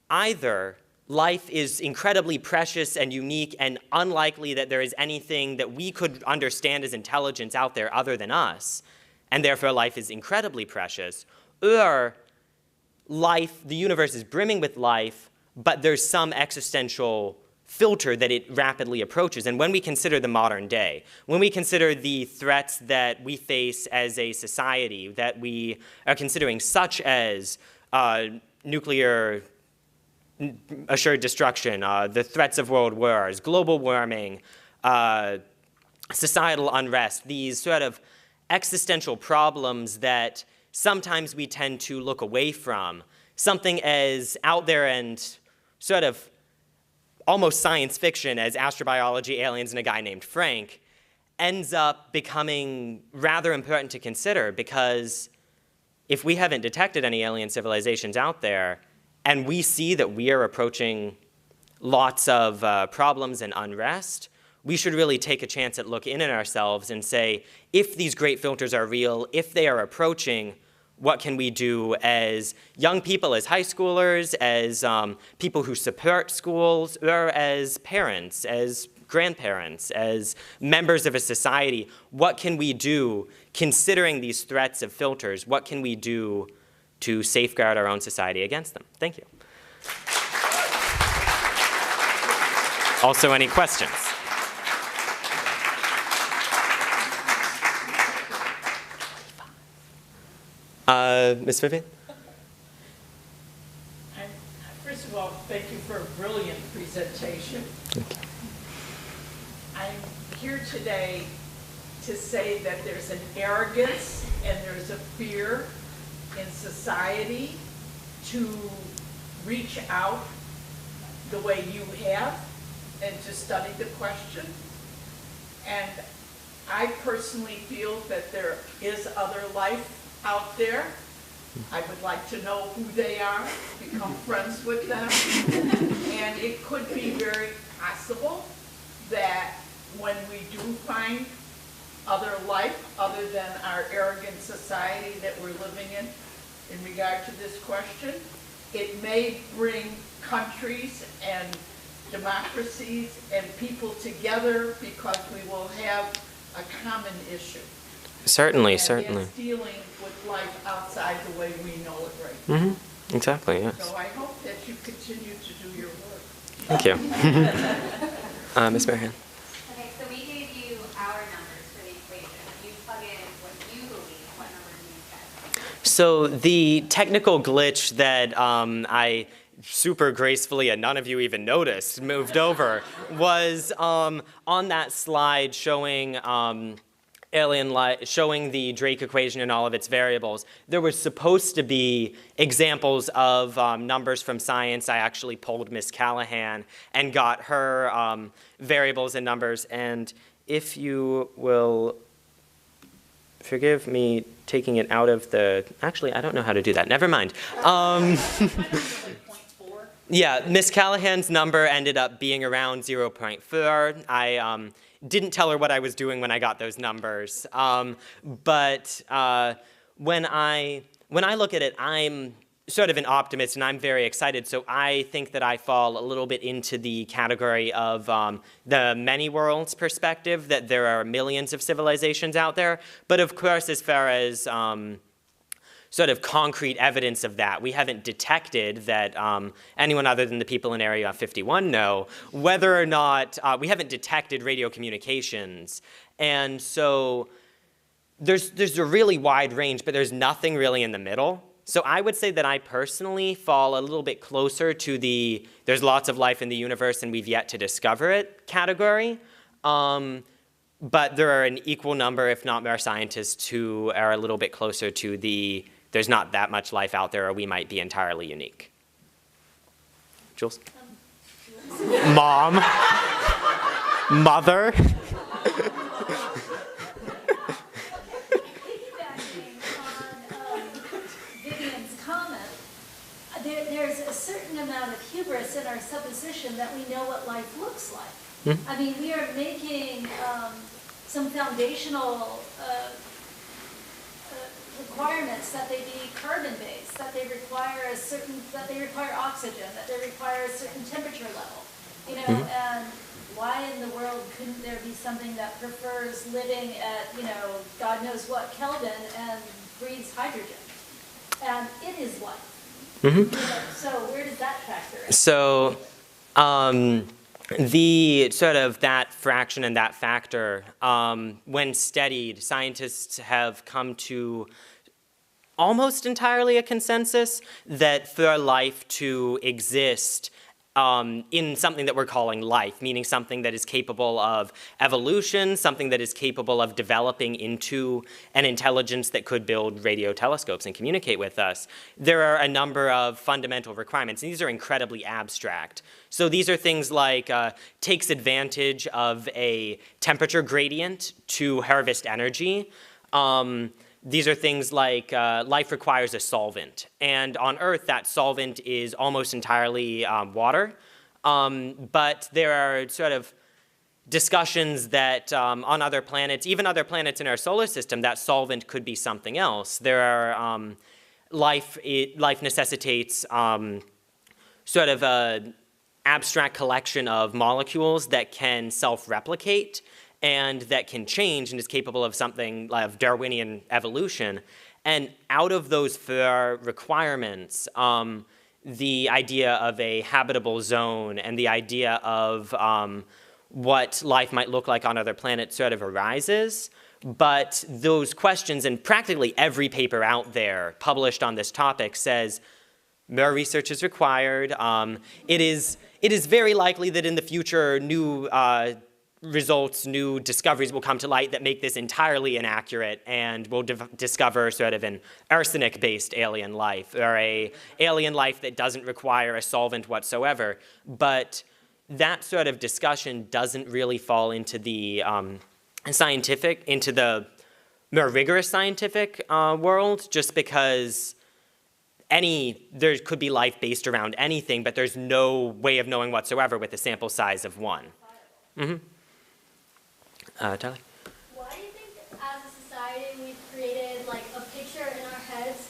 either life is incredibly precious and unique and unlikely that there is anything that we could understand as intelligence out there other than us, and therefore life is incredibly precious, or life, the universe is brimming with life, but there's some existential filter that it rapidly approaches. And when we consider the modern day, when we consider the threats that we face as a society that we are considering, such as nuclear assured destruction, the threats of world wars, global warming, societal unrest, these sort of existential problems that sometimes we tend to look away from, something as out there and sort of almost science fiction as astrobiology, aliens, and a guy named Frank, ends up becoming rather important to consider, because if we haven't detected any alien civilizations out there, and we see that we are approaching lots of problems and unrest, we should really take a chance at looking in ourselves and say, if these great filters are real, if they are approaching, what can we do as young people, as high schoolers, as people who support schools, or as parents, as grandparents, as members of a society? What can we do considering these threats of filters? What can we do to safeguard our own society against them? Thank you. Also, any questions? Ms. Vivian? First of all, thank you for a brilliant presentation. Thank you. I'm here today to say that there's an arrogance and there's a fear in society to reach out the way you have and to study the question. And I personally feel that there is other life out there. I would like to know who they are, become friends with them. And it could be very possible that when we do find other life other than our arrogant society that we're living in regard to this question, it may bring countries and democracies and people together, because we will have a common issue. Certainly, And certainly. it's dealing with life outside the way we know it right now. Mm-hmm. Exactly, yes. So I hope that you continue to do your work. Thank you. Ms. Marianne. Okay, so we gave you our numbers for the equation. You plug in what you believe, what numbers you get. So the technical glitch that I super gracefully, and none of you even noticed, moved over, was on that slide showing showing the Drake equation and all of its variables. There was supposed to be examples of numbers from science. I actually pulled Miss Callahan and got her variables and numbers. And if you will forgive me taking it out of the, actually, I don't know how to do that. Never mind. Yeah, Miss Callahan's number ended up being around 0.4. I didn't tell her what I was doing when I got those numbers. But when I look at it, I'm sort of an optimist and I'm very excited. So I think that I fall a little bit into the category of the many worlds perspective, that there are millions of civilizations out there. But of course, as far as sort of concrete evidence of that, we haven't detected that anyone other than the people in Area 51 know whether or not, we haven't detected radio communications. And so there's a really wide range, but there's nothing really in the middle. So I would say that I personally fall a little bit closer to the there's lots of life in the universe and we've yet to discover it category. But there are an equal number, if not more, scientists who are a little bit closer to the there's not that much life out there or we might be entirely unique. Jules? Mom? Mother? There's a certain amount of hubris in our supposition that we know what life looks like. I mean, we are making some foundational requirements that they be carbon-based, that they require oxygen, that they require a certain temperature level, you know, and why in the world couldn't there be something that prefers living at, you know, God knows what Kelvin and breathes hydrogen? And it is life. You know, so where does that factor in? So the sort of that fraction and that factor, when studied, scientists have come to almost entirely a consensus that for life to exist in something that we're calling life, meaning something that is capable of evolution, something that is capable of developing into an intelligence that could build radio telescopes and communicate with us, there are a number of fundamental requirements. And these are incredibly abstract. So these are things like takes advantage of a temperature gradient to harvest energy. These are things like life requires a solvent. And on Earth, that solvent is almost entirely water. But there are sort of discussions that on other planets, even other planets in our solar system, that solvent could be something else. There are, life necessitates sort of an abstract collection of molecules that can self-replicate and that can change and is capable of something like Darwinian evolution. And out of those four requirements, the idea of a habitable zone and the idea of what life might look like on other planets sort of arises. But those questions, and practically every paper out there published on this topic says more research is required. It is very likely that in the future new results, new discoveries will come to light that make this entirely inaccurate, and we'll discover sort of an arsenic-based alien life, or a alien life that doesn't require a solvent whatsoever. But that sort of discussion doesn't really fall into the scientific, into the more rigorous scientific world, just because there could be life based around anything, but there's no way of knowing whatsoever with a sample size of one. Tyler? Why do you think as a society we've created like a picture in our heads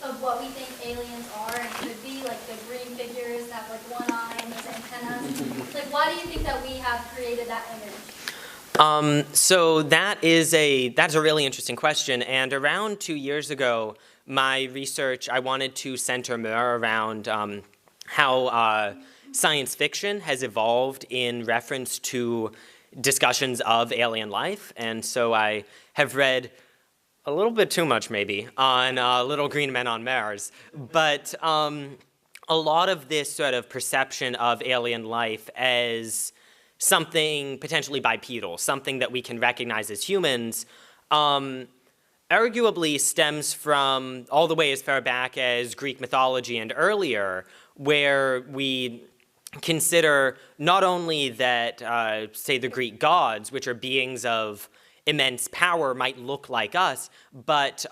of what we think aliens are and could be, like the green figures that have like one eye and those antennas? Like why do you think that we have created that image? So that's a really interesting question, and around 2 years ago, my research, I wanted to center more around how science fiction has evolved in reference to discussions of alien life. And so I have read a little bit too much, maybe, on Little Green Men on Mars. But a lot of this sort of perception of alien life as something potentially bipedal, something that we can recognize as humans, arguably stems from all the way as far back as Greek mythology and earlier, where we consider not only that, say, the Greek gods, which are beings of immense power, might look like us, but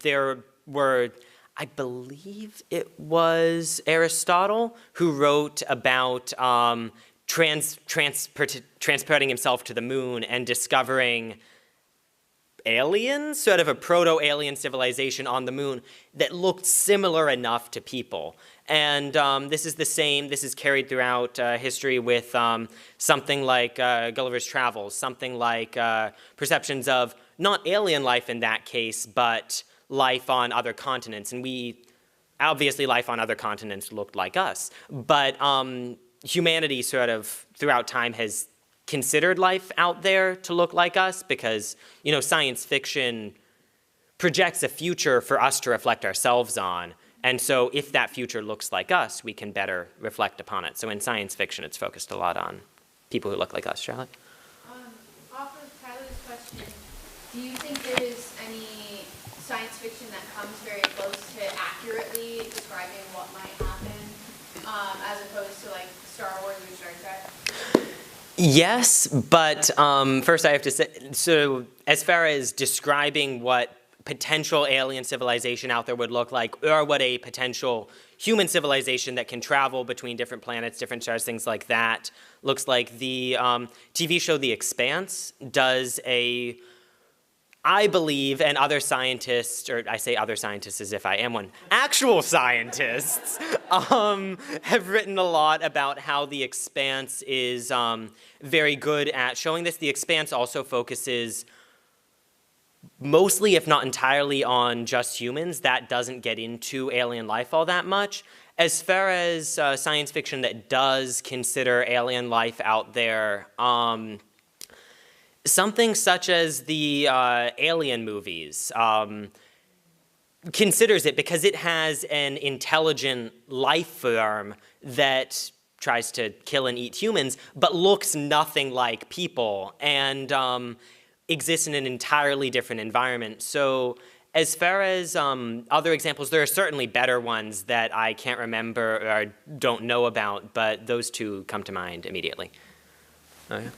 there were, I believe it was Aristotle who wrote about transporting himself to the moon and discovering aliens, sort of a proto-alien civilization on the moon that looked similar enough to people. And this is the same, this is carried throughout history with something like Gulliver's Travels, something like perceptions of not alien life in that case, but life on other continents. And obviously life on other continents looked like us. But humanity sort of throughout time has considered life out there to look like us because, you know, science fiction projects a future for us to reflect ourselves on. And so if that future looks like us, we can better reflect upon it. So in science fiction, it's focused a lot on people who look like us. Charlotte? Off of Tyler's question, do you think there's any science fiction that comes very close to accurately describing what might happen, as opposed to like Star Wars or Star Trek? Yes, but first I have to say, so as far as describing what potential alien civilization out there would look like, or what a potential human civilization that can travel between different planets, different stars, things like that, looks like, the TV show The Expanse does I believe, and other scientists, or I say other scientists as if I am one, actual scientists have written a lot about how The Expanse is very good at showing this. The Expanse also focuses mostly, if not entirely, on just humans. That doesn't get into alien life all that much. As far as science fiction that does consider alien life out there, something such as the Alien movies considers it because it has an intelligent life form that tries to kill and eat humans, but looks nothing like people and exists in an entirely different environment. So as far as other examples, there are certainly better ones that I can't remember or don't know about, but those two come to mind immediately. Oh, yeah?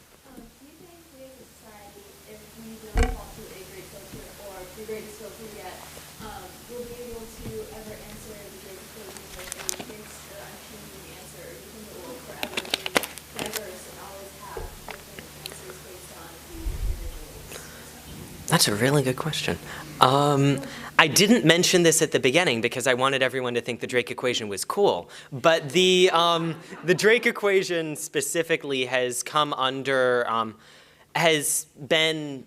Great dystopia yet, will be able to ever answer the great equation with a fixed or unchanging answer, or do you think it will forever be diverse and always have different answers based on the individual's? That's a really good question. I didn't mention this at the beginning because I wanted everyone to think the Drake equation was cool, but the Drake equation specifically has come under, has been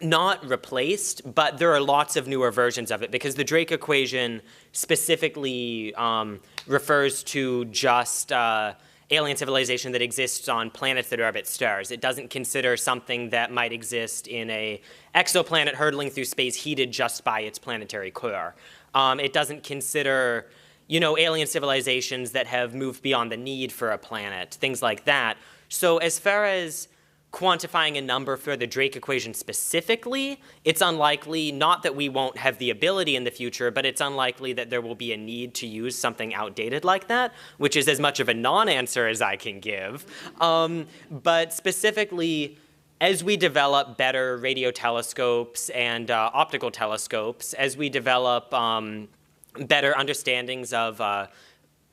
not replaced, but there are lots of newer versions of it because the Drake equation specifically refers to just alien civilization that exists on planets that orbit stars. It doesn't consider something that might exist in a exoplanet hurtling through space heated just by its planetary core. It doesn't consider, you know, alien civilizations that have moved beyond the need for a planet, things like that. So as far as quantifying a number for the Drake equation specifically, it's unlikely, not that we won't have the ability in the future, but it's unlikely that there will be a need to use something outdated like that, which is as much of a non-answer as I can give. But specifically, as we develop better radio telescopes and optical telescopes, as we develop better understandings of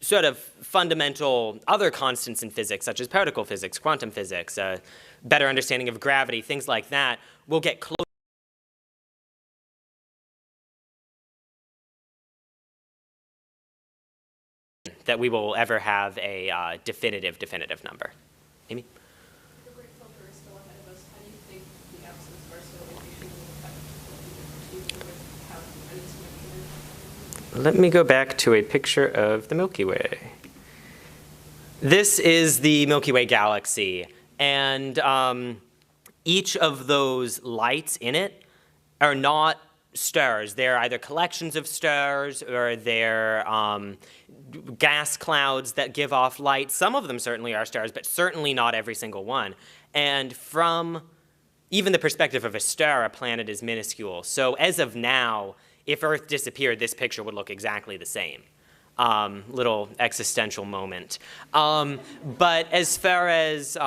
sort of fundamental other constants in physics, such as particle physics, quantum physics, better understanding of gravity, things like that, we'll get close that we will ever have a definitive number. Amy? The great filter is still ahead of us. How do you think the absence of our civilization will affect what we can perceive with how it's let me go back to a picture of the Milky Way. This is the Milky Way galaxy, and each of those lights in it are not stars. They're either collections of stars or they're gas clouds that give off light. Some of them certainly are stars, but certainly not every single one. And from even the perspective of a star, a planet is minuscule. So as of now, if Earth disappeared, this picture would look exactly the same. Little existential moment. But as far as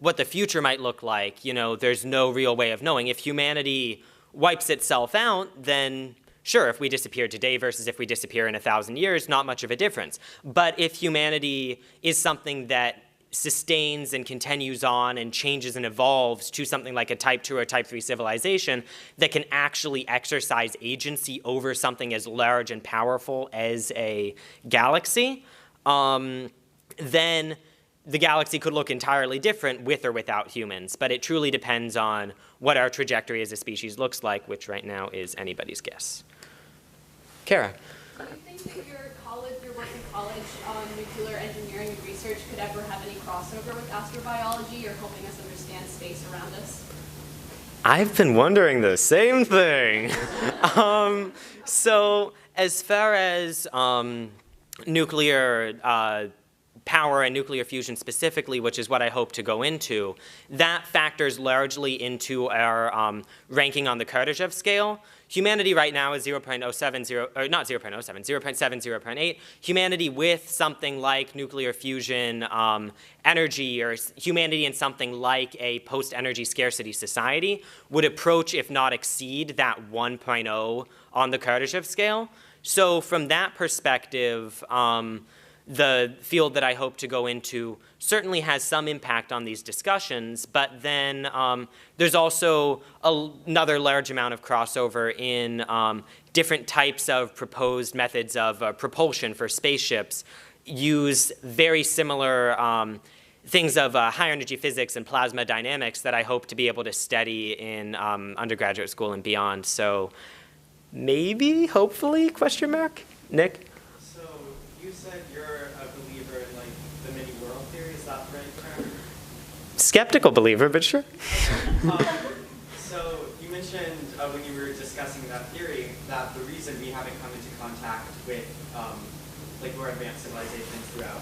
what the future might look like, you know, there's no real way of knowing. If humanity wipes itself out, then sure, if we disappear today versus if we disappear in 1,000 years, not much of a difference. But if humanity is something that sustains and continues on and changes and evolves to something like a type 2 or type 3 civilization that can actually exercise agency over something as large and powerful as a galaxy, then the galaxy could look entirely different with or without humans. But it truly depends on what our trajectory as a species looks like, which right now is anybody's guess. Kara. Do you think that your work in college on nuclear engineering and research could ever have any crossover with astrobiology or helping us understand space around us? I've been wondering the same thing. So as far as nuclear power and nuclear fusion specifically, which is what I hope to go into, that factors largely into our ranking on the Kardashev scale. Humanity right now is 0.070, or not 0.07, 0.7, 0.8. Humanity with something like nuclear fusion energy, or humanity in something like a post-energy scarcity society would approach, if not exceed, that 1.0 on the Kardashev scale. So from that perspective, the field that I hope to go into certainly has some impact on these discussions, but then there's also another large amount of crossover in different types of proposed methods of propulsion for spaceships use very similar things of higher energy physics and plasma dynamics that I hope to be able to study in undergraduate school and beyond. So maybe, hopefully, question mark? Nick? So you said you're a believer in like the mini world theory, is that the right term? Skeptical believer, but sure. So you mentioned when you were discussing that theory that the reason we haven't come into contact with like more advanced civilizations throughout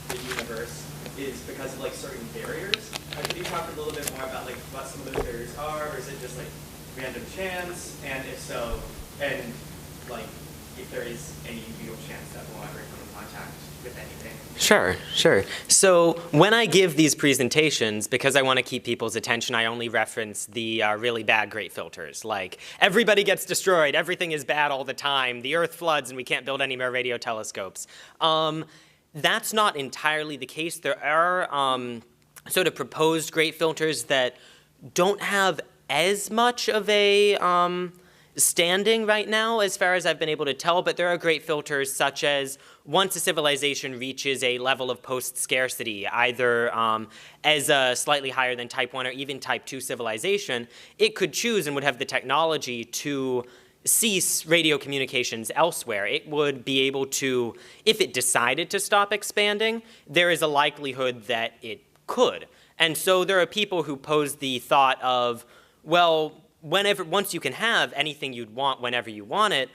the universe is because of like certain barriers. Could you talk a little bit more about like what some of those barriers are, or is it just like random chance? And if so, and like if there is any real chance that we'll ever come in contact with anything. Sure, sure. So when I give these presentations, because I want to keep people's attention, I only reference the really bad great filters. Like, everybody gets destroyed, everything is bad all the time, the Earth floods and we can't build any more radio telescopes. That's not entirely the case. There are sort of proposed great filters that don't have as much of a standing right now, as far as I've been able to tell, but there are great filters such as once a civilization reaches a level of post-scarcity, either as a slightly higher than type 1 or even type 2 civilization, it could choose and would have the technology to cease radio communications elsewhere. It would be able to, if it decided to stop expanding, there is a likelihood that it could. And so there are people who pose the thought of, well, once you can have anything you'd want whenever you want it,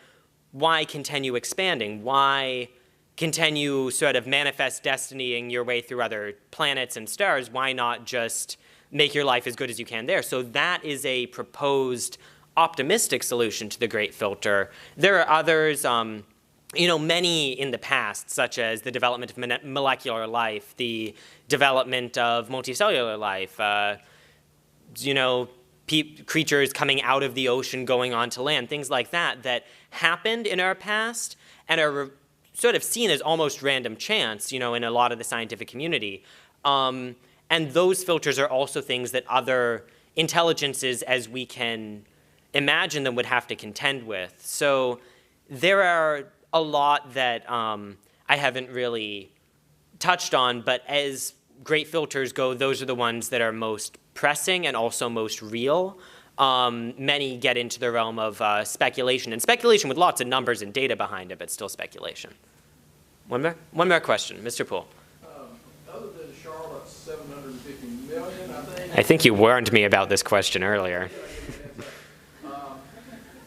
why continue expanding? Why continue sort of manifest destinying your way through other planets and stars? Why not just make your life as good as you can there? So that is a proposed optimistic solution to the great filter. There are others, you know, many in the past, such as the development of molecular life, the development of multicellular life, you know, creatures coming out of the ocean going onto land, things like that, that happened in our past and are sort of seen as almost random chance, you know, in a lot of the scientific community. And those filters are also things that other intelligences, as we can imagine them, would have to contend with. So there are a lot that I haven't really touched on, but as great filters go, those are the ones that are most pressing and also most real. many get into the realm of speculation, and speculation with lots of numbers and data behind it, but still speculation. One more question, Mr. Poole. Other than Charlotte's 750 million, I think you warned me about this question earlier.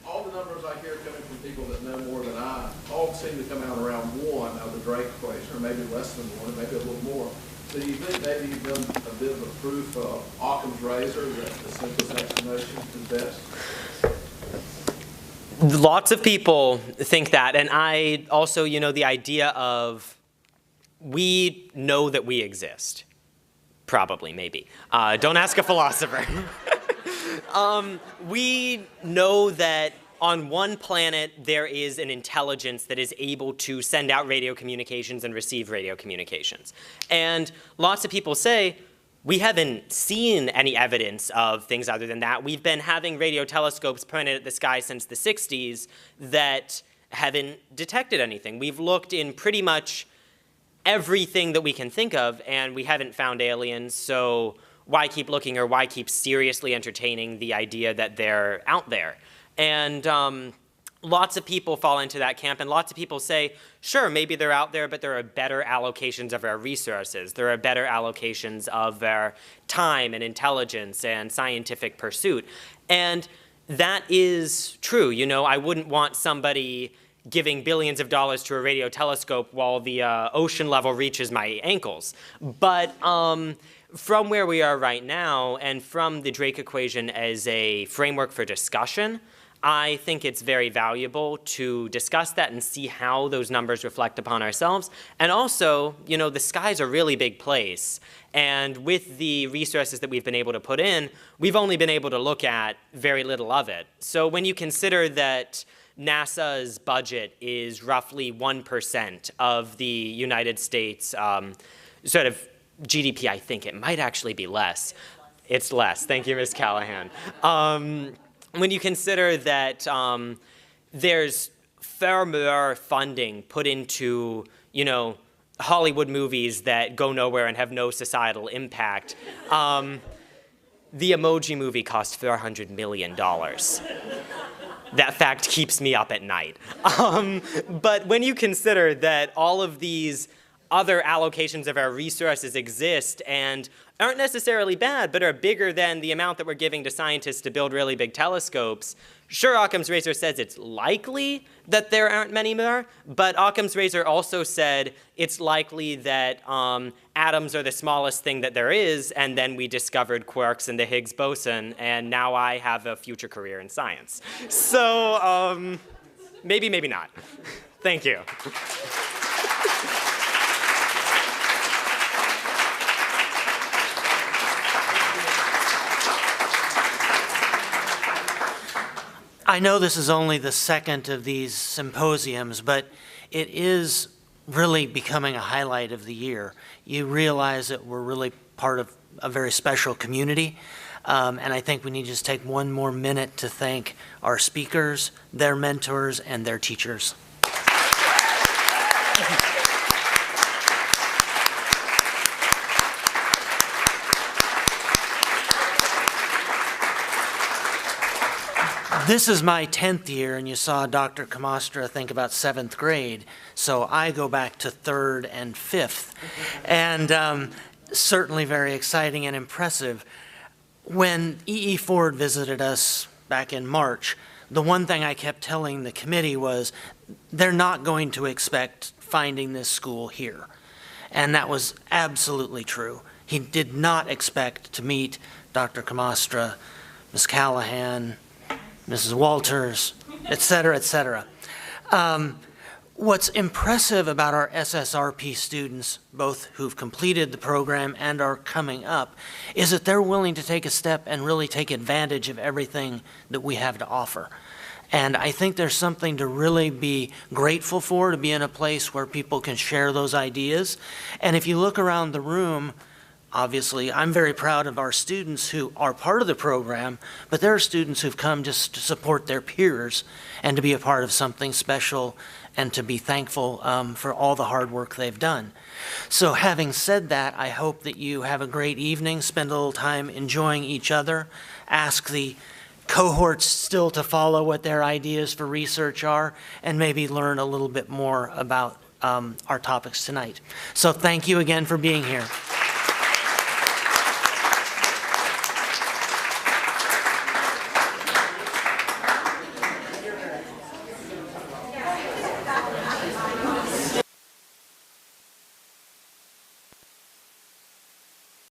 All the numbers I hear coming from people that know more than I all seem to come out around one of the Drake equation, or maybe less than one, or maybe a little more. So do you think maybe you've done a bit of a proof of Occam's razor that the simplest explanation is best? Lots of people think that, and I also, the idea of we know that we exist. Probably, maybe. Don't ask a philosopher. We know that on one planet there is an intelligence that is able to send out radio communications and receive radio communications. And lots of people say, we haven't seen any evidence of things other than that. We've been having radio telescopes pointed at the sky since the 60s that haven't detected anything. We've looked in pretty much everything that we can think of, and we haven't found aliens, so why keep looking, or why keep seriously entertaining the idea that they're out there? And lots of people fall into that camp, and lots of people say, sure, maybe they're out there, but there are better allocations of our resources. There are better allocations of our time and intelligence and scientific pursuit. And that is true. I wouldn't want somebody giving billions of dollars to a radio telescope while the ocean level reaches my ankles. But from where we are right now, and from the Drake equation as a framework for discussion, I think it's very valuable to discuss that and see how those numbers reflect upon ourselves. And also, the sky's a really big place. And with the resources that we've been able to put in, we've only been able to look at very little of it. So when you consider that NASA's budget is roughly 1% of the United States sort of GDP, I think it might actually be less. It's less. Thank you, Ms. Callahan. When you consider that there's far more funding put into, Hollywood movies that go nowhere and have no societal impact, the Emoji Movie cost $400 million. That fact keeps me up at night. But when you consider that all of these other allocations of our resources exist and aren't necessarily bad, but are bigger than the amount that we're giving to scientists to build really big telescopes, sure, Occam's razor says it's likely that there aren't many more, but Occam's razor also said it's likely that atoms are the smallest thing that there is, and then we discovered quarks and the Higgs boson, and now I have a future career in science. So maybe, maybe not. Thank you. I know this is only the second of these symposiums, but it is really becoming a highlight of the year. You realize that we're really part of a very special community, and I think we need to just take one more minute to thank our speakers, their mentors, and their teachers. This is my 10th year, and you saw Dr. Camastra think about 7th grade, so I go back to 3rd and 5th, and certainly very exciting and impressive. When E.E. Ford visited us back in March, the one thing I kept telling the committee was they're not going to expect finding this school here, and that was absolutely true. He did not expect to meet Dr. Camastra, Ms. Callahan, Mrs. Walters, et cetera, et cetera. What's impressive about our SSRP students, both who've completed the program and are coming up, is that they're willing to take a step and really take advantage of everything that we have to offer. And I think there's something to really be grateful for, to be in a place where people can share those ideas. And if you look around the room, obviously, I'm very proud of our students who are part of the program, but there are students who've come just to support their peers and to be a part of something special and to be thankful for all the hard work they've done. So having said that, I hope that you have a great evening, spend a little time enjoying each other, ask the cohorts still to follow what their ideas for research are, and maybe learn a little bit more about our topics tonight. So thank you again for being here.